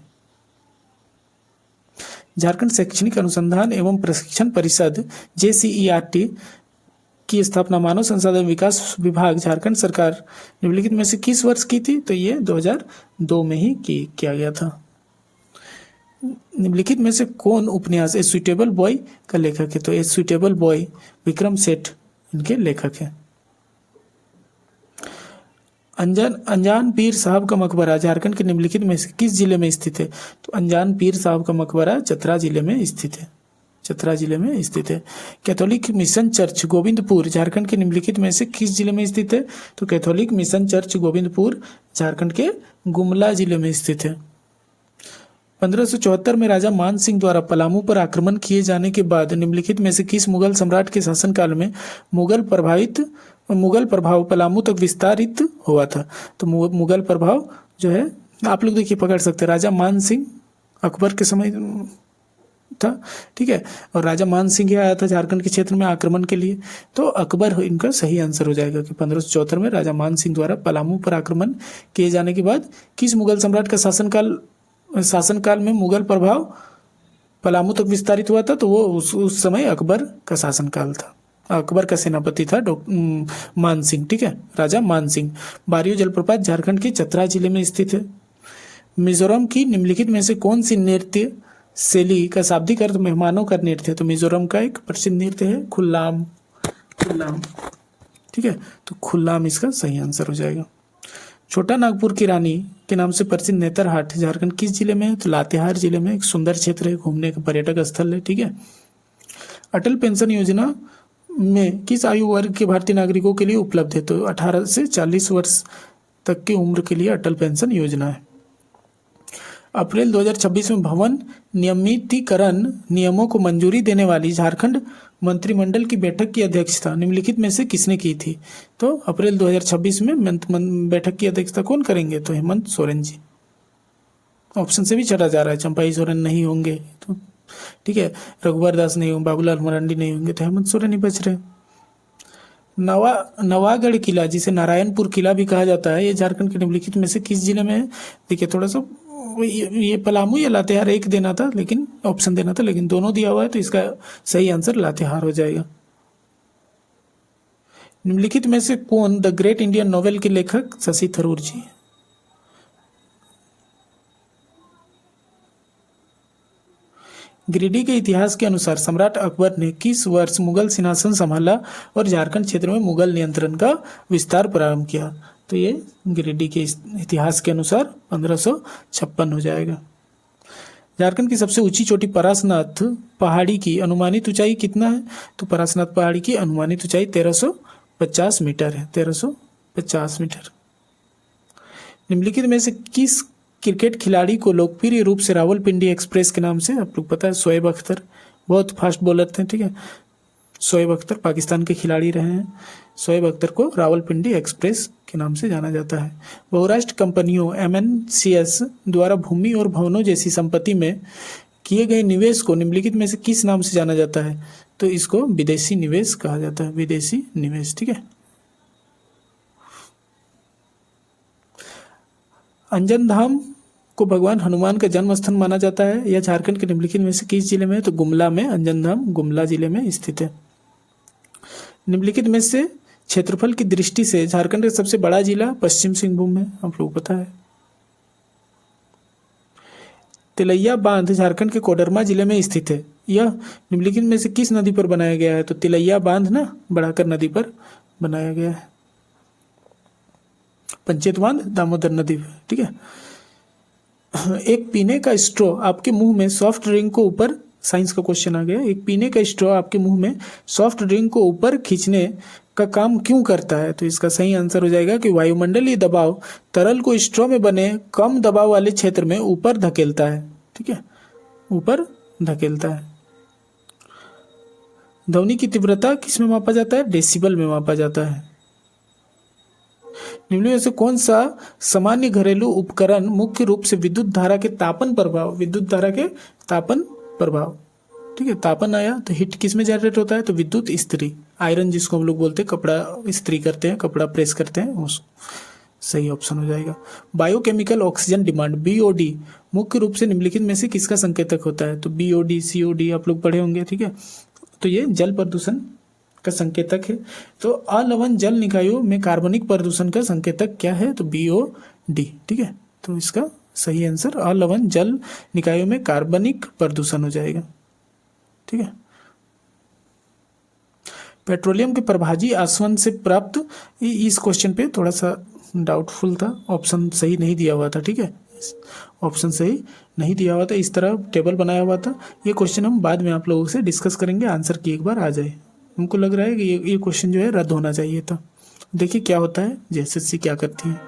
झारखंड शैक्षणिक अनुसंधान एवं प्रशिक्षण परिषद JCERT की स्थापना मानव संसाधन विकास विभाग झारखंड सरकार निम्नलिखित में से किस वर्ष की थी? तो ये 2002 में ही किया गया था। निम्नलिखित में से कौन उपन्यास ए सुइटेबल बॉय का लेखक है? तो ए सुइटेबल बॉय विक्रम सेठ इनके लेखक हैं। अनजान पीर साहब का मकबरा झारखंड के निम्नलिखित में से किस जिले में स्थित है? तो अनजान पीर साहब का मकबरा चतरा जिले में स्थित है। Catholic mission church Govindpur Jharkhand के निम्नलिखित में से किस जिले में स्थित है? तो Catholic mission church Govindpur Jharkhand के गुमला जिले में स्थित है। 1574 में राजा मान सिंह द्वारा पलामू पर आक्रमण किए जाने के बाद निम्नलिखित में से किस मुगल सम्राट के शासनकाल में मुगल प्रभाव पलामू तक विस्तारित हुआ था? तो मुगल प्रभाव जो है आप लोग देखिए पकड़ सकते हैं, राजा मान सिंह अकबर के समय था, ठीक है, और राजा मान सिंह ही आया था झारखंड के क्षेत्र में आक्रमण के लिए, तो अकबर इनका सही आंसर हो जाएगा कि 1574 में राजा मान सिंह द्वारा पलामू पर आक्रमण किए जाने के बाद किस मुगल सम्राट का शासनकाल में मुगल प्रभाव पलामू तक विस्तारित हुआ था? तो वो उस समय अकबर का शासनकाल था, अकबर का सेनापति था मान सिंह, ठीक है, राजा मान सिंह। बारियो जलप्रपात झारखंड के चतरा जिले में स्थित है। मिजोरम की निम्नलिखित में से कौन सी नृत्य शैली का शाब्दिक अर्थ मेहमानों का नृत्य है? तो मिजोरम का एक प्रसिद्ध नृत्य है खुल्लाम, ठीक है, तो खुल्लाम इसका सही आंसर हो जाएगा। छोटा नागपुर की रानी के नाम से प्रसिद्ध नेतरहाट झारखंड किस जिले में है? तो लातेहार जिले में, एक सुंदर क्षेत्र है, घूमने का पर्यटक स्थल है, ठीक है। अटल पेंशन योजना में किस आयु वर्ग के भारतीय नागरिकों के लिए उपलब्ध है? तो 18 से 40 वर्ष तक की उम्र के लिए अटल पेंशन योजना है। अप्रैल 2026 में भवन नियमितीकरण नियमों को मंजूरी देने वाली झारखंड मंत्रिमंडल की बैठक की अध्यक्षता निम्नलिखित में से किसने की थी? तो अप्रैल 2026 में बैठक की अध्यक्षता कौन करेंगे? तो हेमंत सोरेन जी। ऑप्शन से भी चढ़ा जा रहा है, चंपाई सोरेन नहीं होंगे तो ठीक है, रघुवर दास नहीं होंगे, बाबूलाल मरांडी नहीं होंगे, तो हेमंत सोरेन ही बच रहे। नवागढ़ किला, जिसे नारायणपुर किला भी कहा जाता है, ये झारखंड के निम्नलिखित में से किस जिले में है? देखिए थोड़ा सा ये पलामू या लातेहार एक देना था, लेकिन ऑप्शन देना था, लेकिन दोनों दिया हुआ है, तो इसका सही आंसर लातेहार हो जाएगा। निम्नलिखित में से कौन द ग्रेट इंडियन नोवेल के लेखक? शशि थरूर जी। गिरिडीह के इतिहास के अनुसार सम्राट अकबर ने किस वर्ष मुगल सिंहासन संभाला और झारखंड क्षेत्र में मुगल नियंत्रण का विस्तार प्रारंभ किया? तो ये गिरिडीह के इतिहास के अनुसार 1556 हो जाएगा। झारखंड की सबसे ऊंची चोटी परासनाथ पहाड़ी की अनुमानित ऊंचाई कितना है? तो परासनाथ पहाड़ी की अनुमानित ऊंचाई 1350 मीटर है, 1350 मीटर। निम्नलिखित में से किस क्रिकेट खिलाड़ी को लोकप्रिय रूप से रावलपिंडी एक्सप्रेस के नाम से, आप लोग पता है शोएब अख्तर, बहुत फास्ट बॉलर थे, ठीक है, शोएब अख्तर पाकिस्तान के खिलाड़ी रहे हैं। शोएब अख्तर को रावलपिंडी एक्सप्रेस के नाम से जाना जाता है। बहुराष्ट्रीय कंपनियों MNCs द्वारा भूमि और भवनों जैसी संपत्ति में किए गए निवेश को निम्नलिखित में से किस नाम से जाना जाता है? तो इसको विदेशी निवेश कहा जाता है, विदेशी निवेश, ठीक है। अंजन धाम को भगवान हनुमान का जन्म स्थान माना जाता है, यह झारखंड के निम्नलिखित में से किस जिले में है? तो गुमला में, अंजन धाम गुमला जिले में स्थित है। निम्नलिखित में से क्षेत्रफल की दृष्टि से झारखंड का सबसे बड़ा जिला पश्चिम सिंहभूम है, आप लोग पता है। तिलैया बांध झारखंड के कोडरमा जिले में स्थित है, यह निम्नलिखित में से किस नदी पर बनाया गया है? तो तिलैया बांध ना बढ़ाकर नदी पर बनाया गया है, पंचेत बांध दामोदर नदी पर, ठीक है। एक पीने का स्ट्रॉ आपके मुंह में सॉफ्ट ड्रिंक को ऊपर, साइंस का क्वेश्चन आ गया, एक पीने का स्ट्रॉ आपके मुंह में सॉफ्ट ड्रिंक को ऊपर खींचने का काम क्यों करता है? तो इसका सही आंसर हो जाएगा कि वायुमंडलीय दबाव तरल को स्ट्रॉ में बने कम दबाव वाले क्षेत्र में ऊपर धकेलता है, ठीक है, ऊपर धकेलता है। ध्वनि की तीव्रता किस में मापा जाता है? डेसिबल में मापा जाता है। निम्न में से कौन सा सामान्य घरेलू उपकरण मुख्य रूप से विद्युत धारा के तापन प्रभाव, विद्युत धारा के तापन प्रभाव, ठीक है, तापन आया तो हीट किस में जनरेट होता है? तो विद्युत इस्त्री, आयरन जिसको हम लोग बोलते हैं, कपड़ा इस्त्री करते हैं, कपड़ा प्रेस करते हैं, उस सही ऑप्शन हो जाएगा। बायोकेमिकल ऑक्सीजन डिमांड BOD मुख्य रूप से निम्नलिखित में से किसका संकेतक होता है? तो BOD COD आप लोग पढ़े होंगे, ठीक है, तो ये जल प्रदूषण का संकेतक है। तो अलवण जल निकायों में कार्बनिक प्रदूषण का संकेतक क्या है? तो BOD, ठीक है, तो इसका सही आंसर अलवण जल निकायों में कार्बनिक प्रदूषण हो जाएगा, ठीक है। पेट्रोलियम के प्रभाजी आसवन से प्राप्त, इस क्वेश्चन पे थोड़ा सा डाउटफुल था, ऑप्शन सही नहीं दिया हुआ था, ठीक है, ऑप्शन सही नहीं दिया हुआ था, इस तरह टेबल बनाया हुआ था। ये क्वेश्चन हम बाद में आप लोगों से डिस्कस करेंगे, आंसर की एक बार आ जाए। हमको लग रहा है कि ये क्वेश्चन जो है रद्द होना चाहिए था। देखिए क्या होता है, JSSC क्या करती है।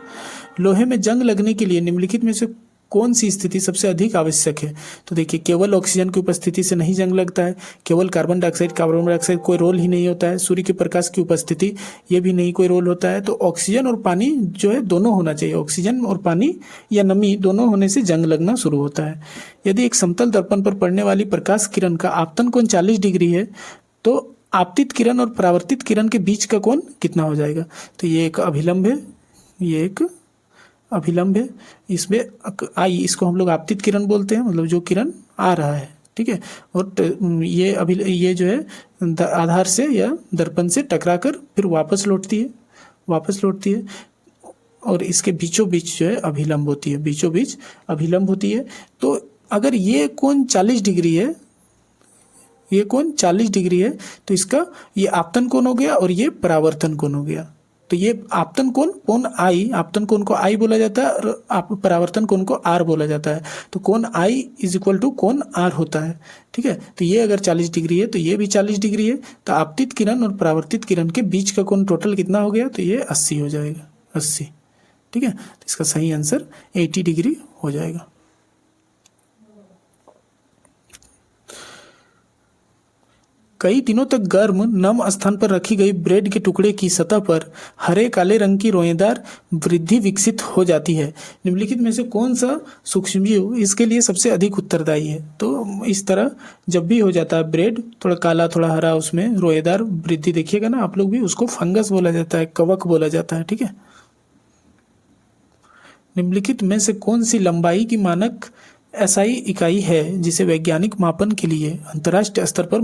लोहे में जंग लगने के लिए निम्नलिखित में से कौन सी स्थिति सबसे अधिक आवश्यक है? तो देखिए केवल ऑक्सीजन की उपस्थिति से नहीं जंग लगता है, केवल कार्बन डाइऑक्साइड कोई रोल ही नहीं होता है, सूर्य के प्रकाश की उपस्थिति ये भी नहीं कोई रोल होता है, तो ऑक्सीजन और पानी जो है दोनों होना चाहिए, ऑक्सीजन और पानी या नमी दोनों होने से जंग लगना शुरू होता है। यदि एक समतल दर्पण पर पड़ने वाली प्रकाश किरण का आपतन कोण 40 डिग्री है तो आपतित किरण और परावर्तित किरण के बीच का कोण कितना हो जाएगा? तो ये एक अभिलंब है, ये एक अभिलंब है, इसमें आई, इसको हम लोग आपतित किरण बोलते हैं, मतलब जो किरण आ रहा है, ठीक है, और ये जो है आधार से या दर्पण से टकराकर फिर वापस लौटती है, और इसके बीचों बीच जो है अभिलंब होती है, बीचों बीच अभिलंब होती है। तो अगर ये कोण 40 डिग्री है, ये कोण 40 डिग्री है, तो इसका ये आपतन कोण हो गया और ये परावर्तन कोण हो गया। तो ये आपतन कोण आई, आपतन कोण को आई बोला जाता है और परावर्तन कोण को आर बोला जाता है। तो कोण आई इज इक्वल टू कोण आर होता है, ठीक है। तो ये अगर 40 डिग्री है तो ये भी 40 डिग्री है, तो आपतित किरण और परावर्तित किरण के बीच का कोण टोटल कितना हो गया? तो ये 80 हो जाएगा, 80, ठीक है। तो इसका सही आंसर 80 डिग्री हो जाएगा। कई दिनों तक गर्म नम स्थान पर रखी गई ब्रेड के टुकड़े की सतह पर हरे काले रंग की रोएदार वृद्धि विकसित हो जाती है। निम्नलिखित में से कौन सा सूक्ष्मजीव इसके लिए सबसे अधिक उत्तरदायी है? तो इस तरह जब भी हो जाता है ब्रेड थोड़ा काला थोड़ा हरा, उसमें रोएदार वृद्धि देखिएगा ना आप लोग भी, उसको फंगस बोला जाता है, कवक बोला जाता है। ठीक है। निम्नलिखित में से कौन सी लंबाई की मानक एसआई इकाई है जिसे वैज्ञानिक मापन के लिए अंतर्राष्ट्रीय स्तर पर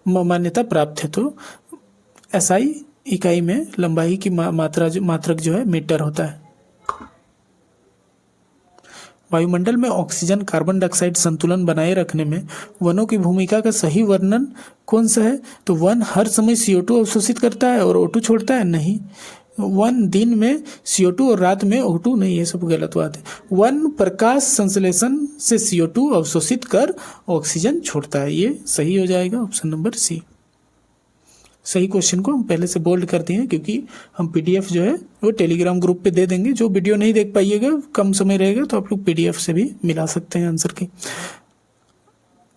मान्यता प्राप्त है? तो एसआई इकाई में लंबाई की मात्रक जो है मीटर होता है। वायुमंडल में ऑक्सीजन कार्बन डाइऑक्साइड संतुलन बनाए रखने में वनों की भूमिका का सही वर्णन कौन सा है? तो वन हर समय CO2 अवशोषित करता है और O2 छोड़ता है? नहीं, वन दिन में CO2 और रात में O2 नहीं, ये सब गलत बात है। वन प्रकाश संश्लेषण से CO2 अवशोषित कर ऑक्सीजन छोड़ता है, ये सही हो जाएगा ऑप्शन नंबर सी। सही क्वेश्चन को हम पहले से बोल्ड करते हैं क्योंकि हम PDF जो है वो टेलीग्राम ग्रुप पे दे देंगे। जो वीडियो नहीं देख पाइएगा, कम समय रहेगा, तो आप लोग PDF से भी मिला सकते हैं आंसर की।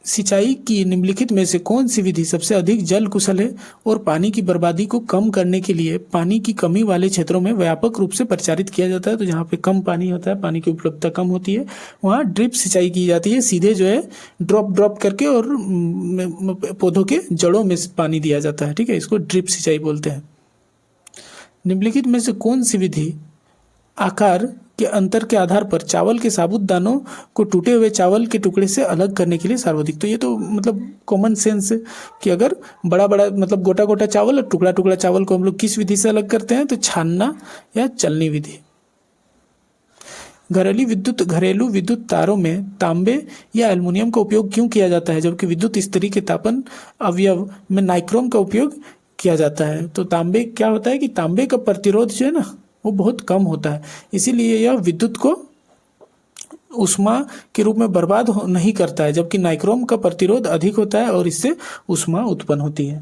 सिंचाई की निम्नलिखित में से कौन सी विधि सबसे अधिक जल कुशल है और पानी की बर्बादी को कम करने के लिए पानी की कमी वाले क्षेत्रों में व्यापक रूप से प्रचारित किया जाता है? तो जहाँ पे कम पानी होता है, पानी की उपलब्धता कम होती है, वहाँ ड्रिप सिंचाई की जाती है। सीधे जो है ड्रॉप करके और पौधों के जड़ों में पानी दिया जाता है। ठीक है, इसको ड्रिप सिंचाई बोलते हैं। निम्नलिखित में से कौन सी विधि आकार के अंतर के आधार पर चावल के साबुत दानों को टूटे हुए चावल के टुकड़े से अलग करने के लिए सर्वाधिक? तो ये तो मतलब कॉमन सेंस है कि अगर बड़ा मतलब गोटा चावल और टुकड़ा चावल को हम लोग किस विधि से अलग करते हैं? तो छानना या चलनी विधि। घरेलू विद्युत तारों में तांबे या एल्युमिनियम का उपयोग क्यों किया जाता है जबकि विद्युत इस्त्री के तापन अवयव में नाइक्रोम का उपयोग किया जाता है? तो तांबे क्या होता है कि तांबे का प्रतिरोध जो है ना वो बहुत कम होता है, इसीलिए यह विद्युत को ऊष्मा के रूप में बर्बाद नहीं करता है, जबकि नाइक्रोम का प्रतिरोध अधिक होता है और इससे ऊष्मा उत्पन्न होती है।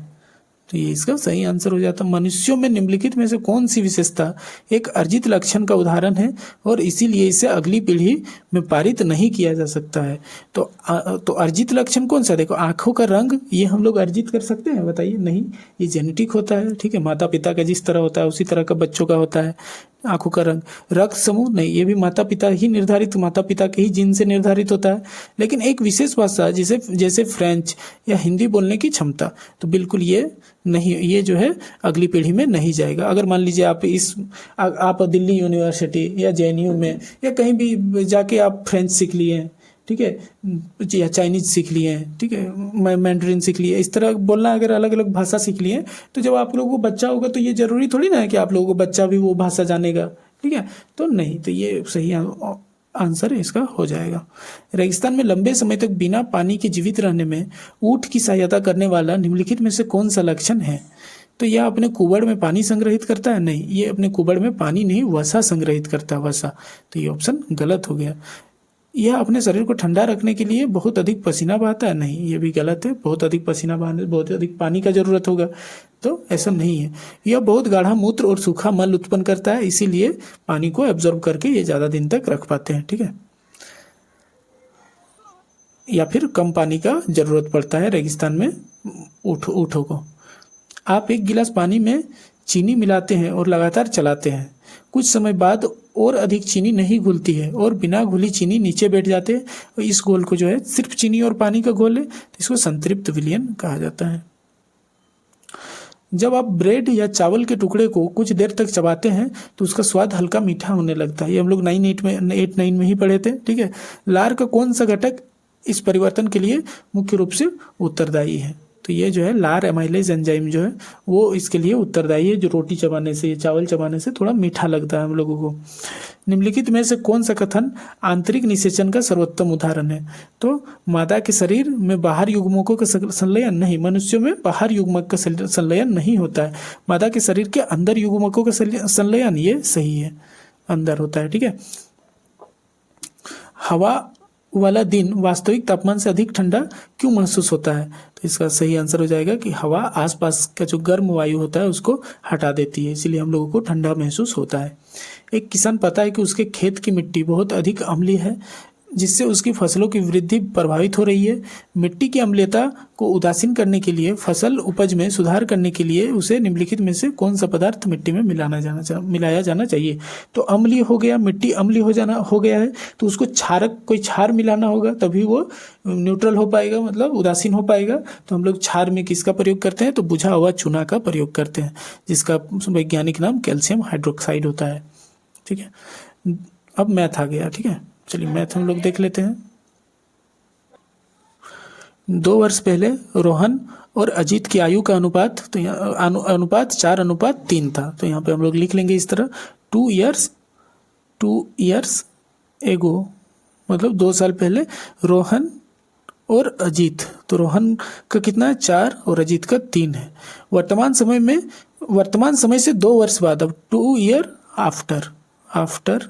तो ये इसका सही आंसर हो जाता है। मनुष्यों में निम्नलिखित में से कौन सी विशेषता एक अर्जित लक्षण का उदाहरण है और इसीलिए इसे अगली पीढ़ी में पारित नहीं किया जा सकता है? तो अर्जित लक्षण कौन सा? देखो, आंखों का रंग, ये हम लोग अर्जित कर सकते हैं? बताइए। नहीं, ये जेनेटिक होता है। ठीक है, माता पिता का जिस तरह होता है उसी तरह का बच्चों का होता है आंखों का रंग। रक्त समूह नहीं, ये भी माता पिता के ही जीन से निर्धारित होता है। लेकिन एक विशेष भाषा जैसे फ्रेंच या हिंदी बोलने की क्षमता, तो बिल्कुल ये नहीं, ये जो है अगली पीढ़ी में नहीं जाएगा। अगर मान लीजिए आप दिल्ली यूनिवर्सिटी या JNU में या कहीं भी जाके आप फ्रेंच सीख लिए हैं, ठीक है, या चाइनीज सीख लिए हैं, ठीक है, मैंड्रिन सीख लिए, इस तरह बोलना, अगर अलग अलग भाषा सीख लिए, तो जब आप लोगों को बच्चा होगा तो ये जरूरी थोड़ी ना है कि आप लोगों को बच्चा भी वो भाषा जानेगा। ठीक है, तो नहीं, तो ये सही आंसर इसका हो जाएगा। रेगिस्तान में लंबे समय तक बिना पानी के जीवित रहने में ऊंट की सहायता करने वाला निम्नलिखित में से कौन सा लक्षण है? तो यह अपने कुबड़ में पानी संग्रहित करता है? नहीं, ये अपने कुबड़ में पानी नहीं, वसा संग्रहित करता है, वसा। तो ये ऑप्शन गलत हो गया। यह अपने शरीर को ठंडा रखने के लिए बहुत अधिक पसीना बहाता है? नहीं, ये भी गलत है। बहुत अधिक पसीना बहाने बहुत अधिक पानी का जरूरत होगा, तो ऐसा नहीं है। यह बहुत गाढ़ा मूत्र और सूखा मल उत्पन्न करता है, इसीलिए पानी को एब्जॉर्ब करके ये ज्यादा दिन तक रख पाते हैं। ठीक है, या फिर कम पानी का जरूरत पड़ता है रेगिस्तान में ऊँटों को। आप एक गिलास पानी में चीनी मिलाते हैं और लगातार चलाते हैं, कुछ समय बाद और अधिक चीनी नहीं घुलती है और बिना घुली चीनी नीचे बैठ जाते हैं, और इस घोल को जो है सिर्फ चीनी और पानी का घोल है, तो इसको संतृप्त विलयन कहा जाता है। जब आप ब्रेड या चावल के टुकड़े को कुछ देर तक चबाते हैं तो उसका स्वाद हल्का मीठा होने लगता है। ये हम लोग 8-9 में ही पढ़े थे। ठीक है, लार का कौन सा घटक इस परिवर्तन के लिए मुख्य रूप से उत्तरदायी है? तो ये जो है लार एमाइलेज एंजाइम जो है वो इसके लिए उत्तरदायी है, जो रोटी चबाने से, चावल चबाने से थोड़ा मीठा लगता है हम लोगों को। निम्नलिखित में से कौन सा कथन आंतरिक निषेचन का सर्वोत्तम उदाहरण है? तो मादा के शरीर में बाहर युग्मकों का संलयन नहीं, मनुष्यों में बाहर युग्मक का संलयन नहीं होता है। मादा के शरीर के अंदर युग्मकों का संलयन, ये सही है, अंदर होता है। ठीक है, हवा वाला दिन वास्तविक तापमान से अधिक ठंडा क्यों महसूस होता है? तो इसका सही आंसर हो जाएगा कि हवा आसपास का जो गर्म वायु होता है उसको हटा देती है, इसलिए हम लोगों को ठंडा महसूस होता है। एक किसान पता है कि उसके खेत की मिट्टी बहुत अधिक अम्लीय है, जिससे उसकी फसलों की वृद्धि प्रभावित हो रही है। मिट्टी की अम्लीयता को उदासीन करने के लिए, फसल उपज में सुधार करने के लिए उसे निम्नलिखित में से कौन सा पदार्थ मिट्टी में मिलाया जाना चाहिए। तो अम्लीय हो गया, मिट्टी अम्लीय हो गया है, तो उसको कोई क्षार मिलाना होगा, तभी वो न्यूट्रल हो पाएगा, मतलब उदासीन हो पाएगा। तो हम लोग क्षार में किसका प्रयोग करते हैं, तो बुझा हुआ चूना का प्रयोग करते हैं, जिसका वैज्ञानिक नाम कैल्शियम हाइड्रोक्साइड होता है। ठीक है, अब मैथ आ गया। ठीक है, चलिए मैथ हम लोग देख लेते हैं। 2 वर्ष पहले रोहन और अजीत की आयु का अनुपात, तो यहाँ अनुपात 4:3 था। तो यहाँ पे हम लोग लिख लेंगे इस तरह, 2 ईयर्स एगो, मतलब 2 साल पहले रोहन और अजीत, तो रोहन का कितना है 4 और अजीत का 3 है। वर्तमान समय से 2 वर्ष बाद, अब 2 ईयर आफ्टर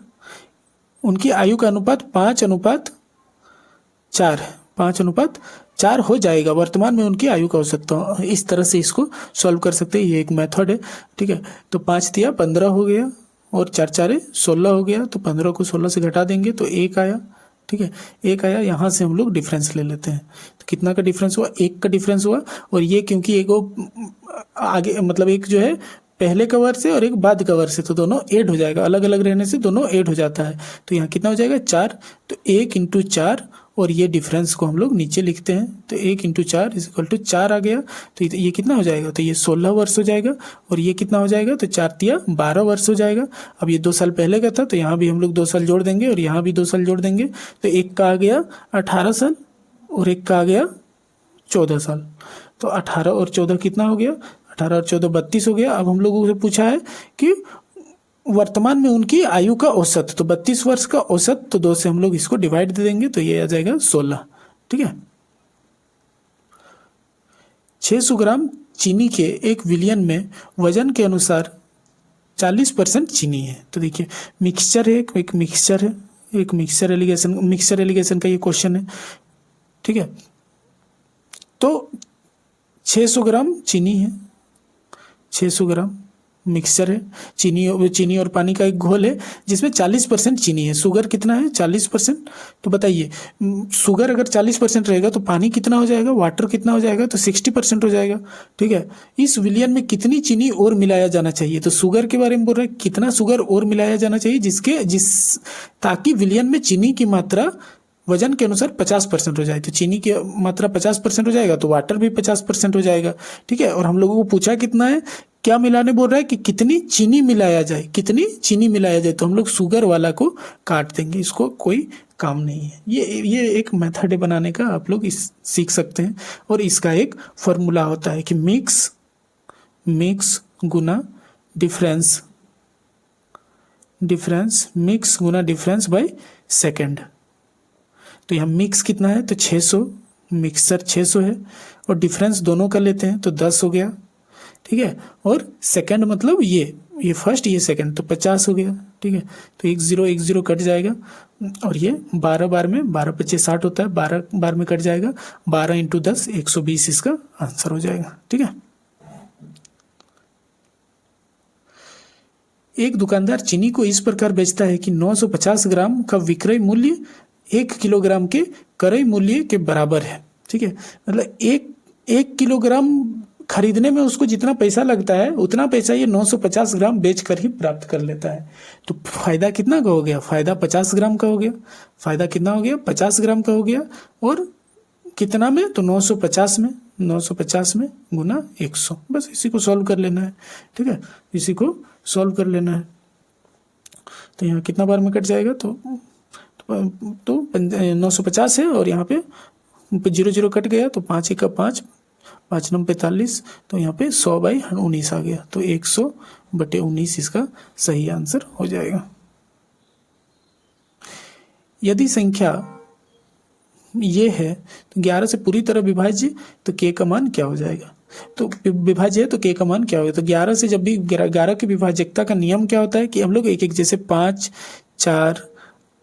उनकी आयु का अनुपात 5:4 है, 5:4 हो जाएगा। वर्तमान में उनकी आयु का औसत, तो इस तरह से इसको सॉल्व कर सकते हैं, ये एक मेथड है। ठीक है, तो 5 दिया 15 हो गया और 4 4 16 हो गया, तो 15 को 16 से घटा देंगे तो 1 आया। ठीक है, 1 आया, यहाँ से हम लोग डिफरेंस ले लेते हैं, तो कितना का डिफरेंस हुआ, 1 का डिफरेंस हुआ। और ये क्योंकि एक आगे, मतलब एक जो है पहले कवर से और एक बाद कवर से, तो दोनों ऐड हो जाएगा, अलग अलग रहने से दोनों ऐड हो जाता है। तो यहाँ कितना हो जाएगा 4, तो 1 × 4, और ये डिफरेंस को हम लोग नीचे लिखते हैं, तो 1 × 4 = 4 आ गया। तो ये कितना हो जाएगा, तो ये 16 वर्ष हो जाएगा। और ये कितना हो जाएगा, तो 4 × 3 = 12 वर्ष हो जाएगा। अब ये 2 साल पहले का था, तो यहाँ भी हम लोग 2 साल जोड़ देंगे और यहाँ भी 2 साल जोड़ देंगे, तो एक का आ गया 18 साल और एक का आ गया 14 साल। तो 18 और 14 कितना हो गया, 18 और 14 32 हो गया। अब हम लोगों से पूछा है कि वर्तमान में उनकी आयु का औसत, तो 32 वर्ष का औसत, तो 2 से हम लोग इसको डिवाइड दे देंगे, तो ये आ जाएगा 16। ठीक है, 600 ग्राम चीनी के 1 विलियन में वजन के अनुसार 40% चीनी है। तो देखिए मिक्सचर है, एक मिक्सचर एलिगेशन का ये क्वेश्चन है। ठीक है, तो 600 ग्राम चीनी है, 600 ग्राम मिक्सचर है, चीनी और पानी का एक घोल है जिसमें 40% चीनी है। शुगर कितना है 40%। तो बताइए शुगर अगर 40% रहेगा तो पानी कितना हो जाएगा, वाटर कितना हो जाएगा, तो 60% हो जाएगा। ठीक है, इस विलियन में कितनी चीनी और मिलाया जाना चाहिए, तो शुगर के बारे में बोल रहे हैं, कितना शुगर और मिलाया जाना चाहिए ताकि विलियन में चीनी की मात्रा वजन के अनुसार 50% हो जाए। तो चीनी की मात्रा 50% हो जाएगा, तो वाटर भी 50% हो जाएगा। ठीक है, और हम लोगों को पूछा कितना है, क्या मिलाने बोल रहा है कि कितनी चीनी मिलाया जाए, तो हम लोग शुगर वाला को काट देंगे, इसको कोई काम नहीं है। ये एक मेथड है बनाने का, आप लोग सीख सकते हैं। और इसका एक फॉर्मूला होता है कि mix Guna difference mix Guna difference by second. तो यहाँ मिक्स कितना है, तो 600, मिक्सचर 600 है, और डिफरेंस दोनों का लेते हैं तो 10 हो गया। ठीक है, और सेकंड मतलब ये फर्स्ट, ये सेकंड, तो 50 हो गया। ठीक है, तो 1 0 कट जाएगा, और ये 12 बार में 12 × 5 = 60 होता है, 12 बार में कट जाएगा, 12 × 10 120 इसका आंसर हो जाएगा। ठीक है, एक दुकानदार चीनी को इस प्रकार बेचता है कि 950 ग्राम का विक्रय मूल्य 1 किलोग्राम के क्रय मूल्य के बराबर है। ठीक है, मतलब एक किलोग्राम खरीदने में उसको जितना पैसा लगता है उतना पैसा ये 950 ग्राम बेचकर ही प्राप्त कर लेता है। तो फायदा कितना का हो गया, फायदा 50 ग्राम का हो गया। फायदा कितना हो गया, 50 ग्राम का हो गया, और कितना में, तो 950 में गुना 100। बस इसी को सॉल्व कर लेना है। ठीक है, इसी को सॉल्व कर लेना है। तो यहाँ कितना बार में कट जाएगा, तो 950 है, और यहाँ पे 0 कट गया, तो 5 × 1 = 5, 5 × 9 = 45, तो यहाँ पे 100/19 आ गया, तो 100/19 इसका सही आंसर हो जाएगा। यदि संख्या ये है तो 11 से पूरी तरह विभाज्य, तो k का मान क्या हो जाएगा, तो विभाज्य है तो k का मान क्या होगा। तो 11 से जब भी 11 की विभाज्यता का नियम क्या होता है कि हम लोग एक जैसे 5 4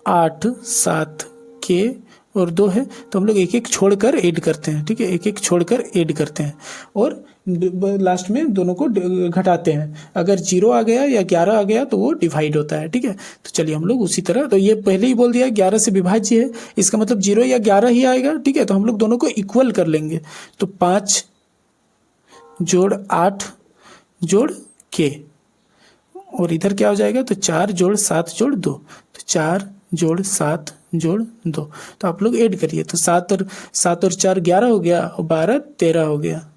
8 7 k और 2 है, तो हम लोग एक छोड़कर ऐड करते हैं। ठीक है, एक छोड़कर ऐड करते हैं। और लास्ट में दोनों को घटाते हैं। अगर 0 आ गया या 11 आ गया तो वो डिवाइड होता है, ठीक है। तो चलिए हम लोग उसी तरह, तो ये पहले ही बोल दिया 11 से विभाज्य है, इसका मतलब 0 या 11 ही आएगा, ठीक है। तो हम लोग दोनों को इक्वल कर लेंगे। तो 5 जोड़ 8 जोड़ के, और इधर क्या हो जाएगा, तो 4 जोड़ 7 जोड़ 2, तो 4 जोड़ 7 जोड़ 2। तो आप लोग ऐड करिए, तो 7 और 4 11 हो गया, और 12 13 हो गया।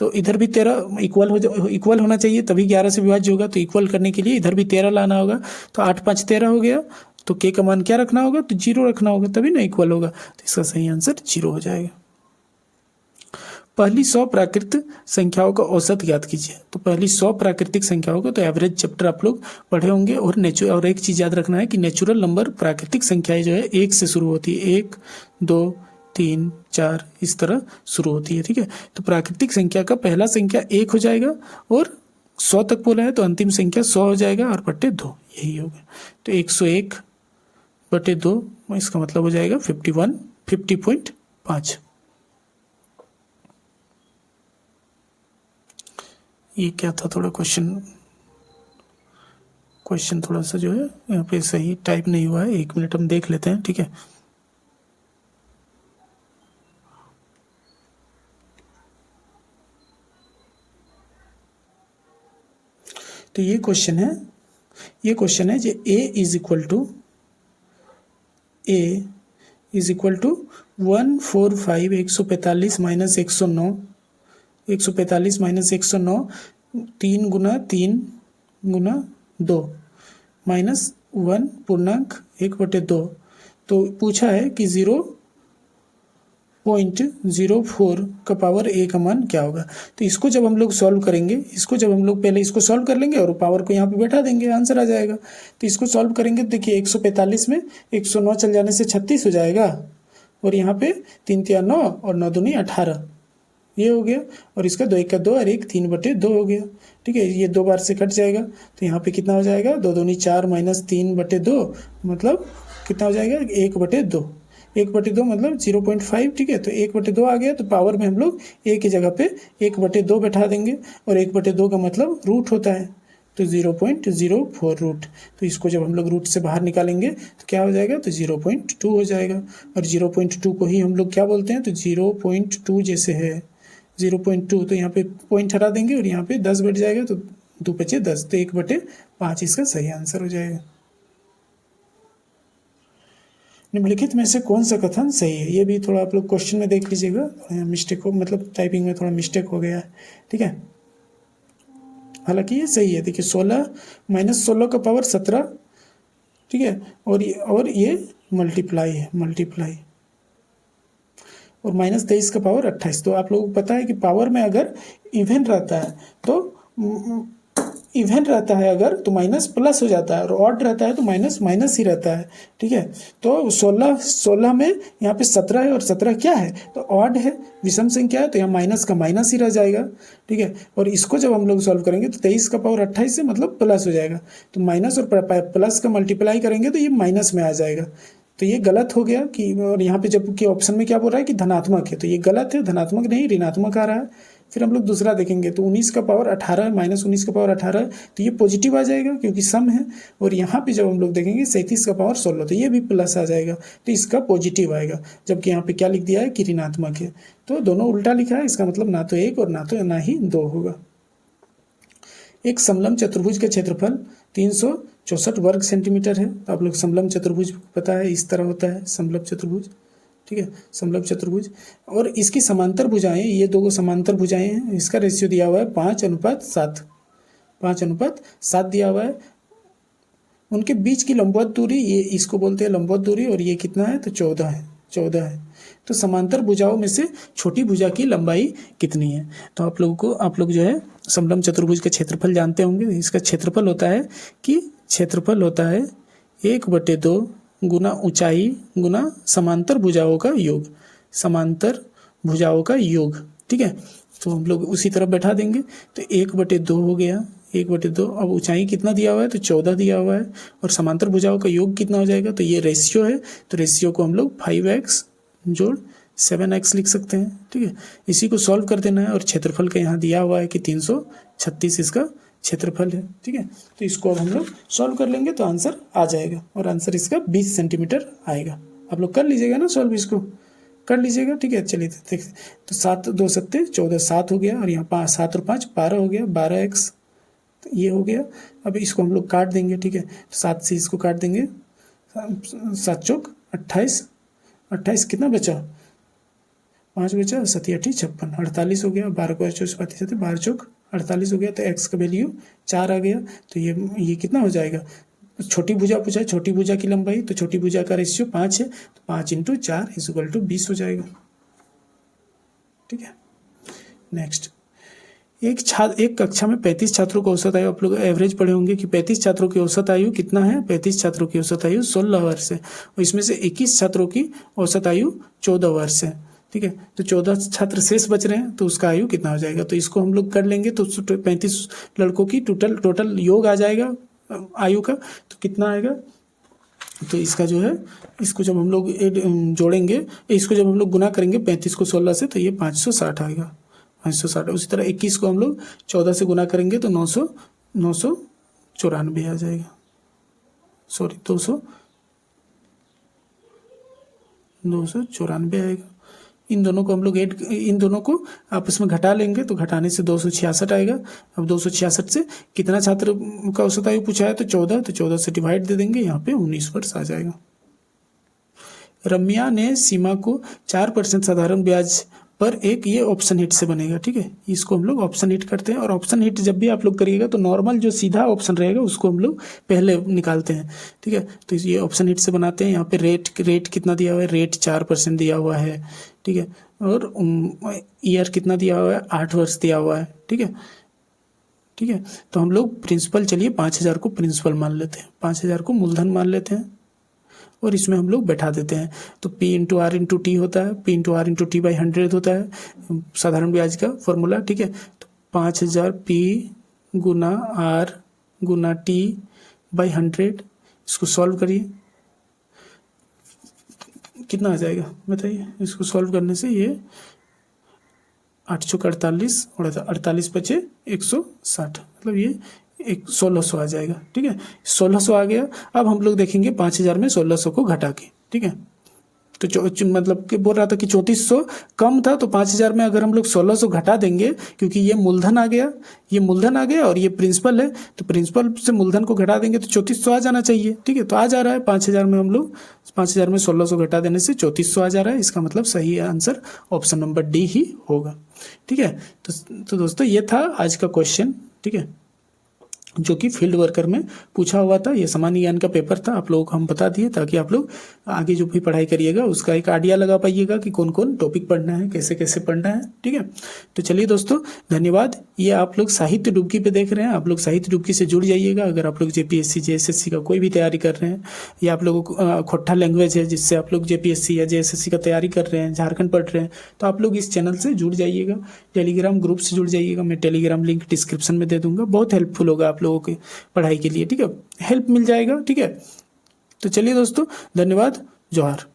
तो इधर भी 13 इक्वल होना चाहिए, तभी 11 से विभाज्य होगा। तो इक्वल करने के लिए इधर भी 13 लाना होगा। तो 8 5 13 हो गया। तो के का मान क्या रखना होगा, तो 0 रखना होगा, तभी ना इक्वल होगा। तो इसका सही आंसर 0 हो जाएगा। पहली 100 प्राकृतिक संख्याओं का औसत ज्ञात कीजिए। तो पहली 100 प्राकृतिक संख्याओं का, तो एवरेज चैप्टर आप लोग पढ़े होंगे। और एक चीज याद रखना है कि नेचुरल नंबर, प्राकृतिक संख्याएं जो है 1 से शुरू होती है, 1 2 3 4 इस तरह शुरू होती है, ठीक है। तो प्राकृतिक संख्या का पहला संख्या 1 हो जाएगा, और 100 तक बोला है तो अंतिम संख्या 100 हो जाएगा, और बटे 2 यही होगा। तो 101 बटे 2, इसका मतलब हो जाएगा 50.5। ये क्या था, थोड़ा क्वेश्चन थोड़ा सा जो है यहाँ पे सही टाइप नहीं हुआ है, 1 मिनट हम देख लेते हैं, ठीक है। तो ये क्वेश्चन है जो a is equal to 145 145 minus 109 3 गुना 3 गुना 2 माइनस 1 पूर्णांक 1/2। तो पूछा है कि 0.04 का पावर a का मान क्या होगा। तो इसको जब हम लोग सॉल्व करेंगे, पहले इसको सॉल्व कर लेंगे और पावर को यहाँ पे बैठा देंगे, आंसर आ जाएगा। तो इसको सॉल्व करेंगे तो देखिए 145 में 109 चल जाने से 36 हो जाएगा, और यहाँ पे 3 3 9 और 9 दूनी 18 ये हो गया, और इसका 2 1 का 2 और 1 3/2 हो गया, ठीक है। ये 2 बार से कट जाएगा, तो यहाँ पे कितना हो जाएगा, 2 दूनी 4 माइनस 3/2 मतलब कितना हो जाएगा, 1/2 मतलब 0.5, ठीक है। तो 1/2 आ गया, तो पावर में हम लोग a की जगह पे 1/2 बैठा देंगे, और 1/2 का मतलब रूट होता है, तो 0.04 रूट। तो इसको जब हम लोग रूट से बाहर निकालेंगे तो क्या हो जाएगा, तो 0.2 हो जाएगा। और 0.2 को ही हम लोग क्या बोलते हैं, तो 0.2 जैसे है 0.2, तो यहाँ पे पॉइंट हटा देंगे और यहाँ पे 10 बैठ जाएगा, तो 2 बचे 10, तो 1/5 इसका सही आंसर हो जाएगा। निम्नलिखित में से कौन सा कथन सही है, ये भी थोड़ा आप लोग क्वेश्चन में देख लीजिएगा, मिस्टेक हो, मतलब टाइपिंग में थोड़ा मिस्टेक हो गया है, ठीक है। हालांकि ये सही है, देखिए 16 माइनस 16 का पावर 17, ठीक है, और ये मल्टीप्लाई है, और माइनस 23 का पावर 28। तो आप लोगों को पता है कि पावर में अगर इवन रहता है तो माइनस प्लस हो जाता है, और ऑड रहता है तो माइनस ही रहता है, ठीक है। तो 16 में यहाँ पे 17 है, और 17 क्या है, तो ऑड है, विषम संख्या है, तो यहाँ माइनस का माइनस ही रह जाएगा, ठीक है। और इसको जब हम लोग सॉल्व करेंगे तो 23 का पावर 28 से मतलब प्लस हो जाएगा, तो माइनस और प्लस का मल्टीप्लाई करेंगे तो ये माइनस में आ जाएगा। तो ये गलत हो गया कि, और यहाँ पे जबकि ऑप्शन में क्या बोल रहा है कि धनात्मक है, तो ये गलत है, धनात्मक नहीं ऋणात्मक आ रहा है। फिर हम लोग दूसरा देखेंगे, तो 19 का पावर 18 है, माइनस 19 का पावर 18 है, तो ये पॉजिटिव आ जाएगा क्योंकि सम है। और यहाँ पे जब हम लोग देखेंगे 37 का पावर 16, तो ये भी प्लस आ जाएगा, तो इसका पॉजिटिव आएगा। जबकि यहाँ पे क्या लिख दिया है कि ऋणात्मक है, तो दोनों उल्टा लिखा है, इसका मतलब ना तो 1 और ना ही 2 होगा। एक समलंब चतुर्भुज का क्षेत्रफल 364 वर्ग सेंटीमीटर है। तो आप लोग समलंब चतुर्भुज पता है, इस तरह होता है समलंब चतुर्भुज, ठीक है, समलंब चतुर्भुज। और इसकी समांतर भुजाएं, ये दो समांतर भुजाएं हैं, इसका रेशियो दिया हुआ है 5:7, 5:7 दिया हुआ है। उनके बीच की लंबवत दूरी, ये इसको बोलते हैं लंबवत दूरी, और ये कितना है, तो 14 है। तो समांतर भुजाओं में से छोटी भुजा की लंबाई कितनी है। तो आप लोग जो है समलंब चतुर्भुज का क्षेत्रफल जानते होंगे। इसका क्षेत्रफल होता है 1/2 गुना ऊंचाई गुना समांतर भुजाओं का योग, ठीक है। तो हम लोग उसी तरह बैठा देंगे, तो 1/2 हो गया, 1/2। अब ऊंचाई कितना दिया हुआ है, तो 14 दिया हुआ है, और समांतर भुजाओं का योग कितना हो जाएगा, तो ये रेशियो है, तो रेशियो को हम लोग 5x जोड़ 7x लिख सकते हैं, ठीक है। इसी को सॉल्व कर देना है और क्षेत्रफल का यहाँ दिया हुआ है कि 336 इसका क्षेत्रफल है, ठीक है। तो इसको अब हम लोग सॉल्व कर लेंगे तो आंसर आ जाएगा और आंसर इसका 20 सेंटीमीटर आएगा। आप लोग कर लीजिएगा ना सॉल्व, इसको कर लीजिएगा, ठीक है। चलिए देखते, तो 7 2 7 14 7 हो गया और यहाँ 5 7 और 5 12 हो गया, 12x तो ये हो गया। अब इसको हम लोग काट देंगे, ठीक है। तो 7 से इसको काट देंगे, 7 चौक 28, 28 कितना बचा, 5 बचा, 7 8 56, 48 हो गया। 12 को 12 चौक 48 हो गया। तो x का वैल्यू 4 आ गया। तो ये कितना हो जाएगा, छोटी भुजा पूछा है, छोटी भुजा की लंबाई, तो छोटी भुजा का रेशियो 5 है, तो 5 × 4 = 20 हो जाएगा, ठीक है। नेक्स्ट, एक कक्षा में 35 छात्रों का औसत आयु, आप लोग एवरेज पढ़े होंगे कि 35 छात्रों की औसत आयु कितना है, 35 छात्रों की औसत आयु 16 वर्ष है और इसमें से 21 छात्रों की औसत आयु 14 वर्ष है, ठीक है। तो 14 छात्र शेष बच रहे हैं, तो उसका आयु कितना हो जाएगा। तो इसको हम लोग कर लेंगे, तो 35 लड़कों की टोटल योग आ जाएगा आयु का, तो कितना आएगा। तो इसका जो है, इसको जब हम लोग जोड़ेंगे, इसको जब हम लोग गुना करेंगे 35 को 16 से, तो ये 560 आएगा, 560। उसी तरह 21 को हम लोग 14 से गुना करेंगे तो 994 आ जाएगा, सॉरी 294 आएगा। इन दोनों को हम लोग इन दोनों को आपस में घटा लेंगे, तो घटाने से 266 आएगा। अब 266 से कितना छात्र का औसत आयु पूछा है, तो 14, तो 14 से डिवाइड दे देंगे, यहाँ पे 19 वर्ष आ जाएगा। रम्या ने सीमा को 4% साधारण ब्याज पर एक, ये ऑप्शन हिट से बनेगा, ठीक है। इसको हम लोग ऑप्शन हिट करते हैं और ऑप्शन हिट जब भी आप लोग करिएगा तो नॉर्मल जो सीधा ऑप्शन रहेगा उसको हम लोग पहले निकालते हैं, ठीक है। तो ये ऑप्शन हिट से बनाते हैं। यहाँ पे रेट कितना दिया हुआ है, रेट 4% दिया हुआ है, ठीक है। और ईयर कितना दिया हुआ है, 8 वर्ष दिया हुआ है, ठीक है, ठीक है। तो हम लोग प्रिंसिपल, चलिए 5000 को प्रिंसिपल मान लेते हैं, 5000 को मूलधन मान लेते हैं और इसमें हम लोग बैठा देते हैं। तो P × R × T होता है, P × R × T/100 होता है साधारण ब्याज का फॉर्मूला, ठीक है। तो 5000 P × R × T/100, इसको सॉल्व करिए, कितना आ जाएगा बताइए। इसको सॉल्व करने से ये 8 चौक 48 और 48 बचे 160, मतलब ये 1600 आ जाएगा, ठीक है। 1600 आ गया। अब हम लोग देखेंगे 5000 में 1600 को घटा के, ठीक है। तो मतलब कि बोल रहा था कि 3400 कम था, तो 5000 में अगर हम लोग 1600 घटा देंगे, क्योंकि ये मूलधन आ गया, ये मूलधन आ गया और ये प्रिंसिपल है, तो प्रिंसिपल से मूलधन को घटा देंगे तो 3400 आ जाना चाहिए, ठीक है। तो आ जा रहा है 5000 में, हम लोग 5000 में 1600 घटा देने से 3400 आ जा रहा है। इसका मतलब सही आंसर ऑप्शन नंबर डी ही होगा, ठीक है। तो दोस्तों ये था आज का क्वेश्चन, ठीक है, जो कि फील्ड वर्कर में पूछा हुआ था। ये सामान्य ज्ञान का पेपर था, आप लोगों को हम बता दिए ताकि आप लोग आगे जो भी पढ़ाई करिएगा उसका एक आइडिया लगा पाइएगा कि कौन कौन टॉपिक पढ़ना है, कैसे कैसे पढ़ना है, ठीक है। तो चलिए दोस्तों, धन्यवाद। ये आप लोग साहित्य डुबकी पे देख रहे हैं, आप लोग साहित्य डुबकी से जुड़ जाइएगा। अगर आप लोग JPSC JSSC का कोई भी तैयारी कर रहे हैं, या आप लोगों को खोट्ठा लैंग्वेज है जिससे आप लोग JPSC या JSSC का तैयारी कर रहे हैं, झारखंड पढ़ रहे हैं, तो आप लोग इस चैनल से जुड़ जाइएगा, टेलीग्राम ग्रुप से जुड़ जाइएगा। मैं टेलीग्राम लिंक डिस्क्रिप्शन में दे दूंगा, बहुत हेल्पफुल होगा आप लोगों के पढ़ाई के लिए, ठीक है, हेल्प मिल जाएगा, ठीक है। तो चलिए दोस्तों, धन्यवाद, जोहार।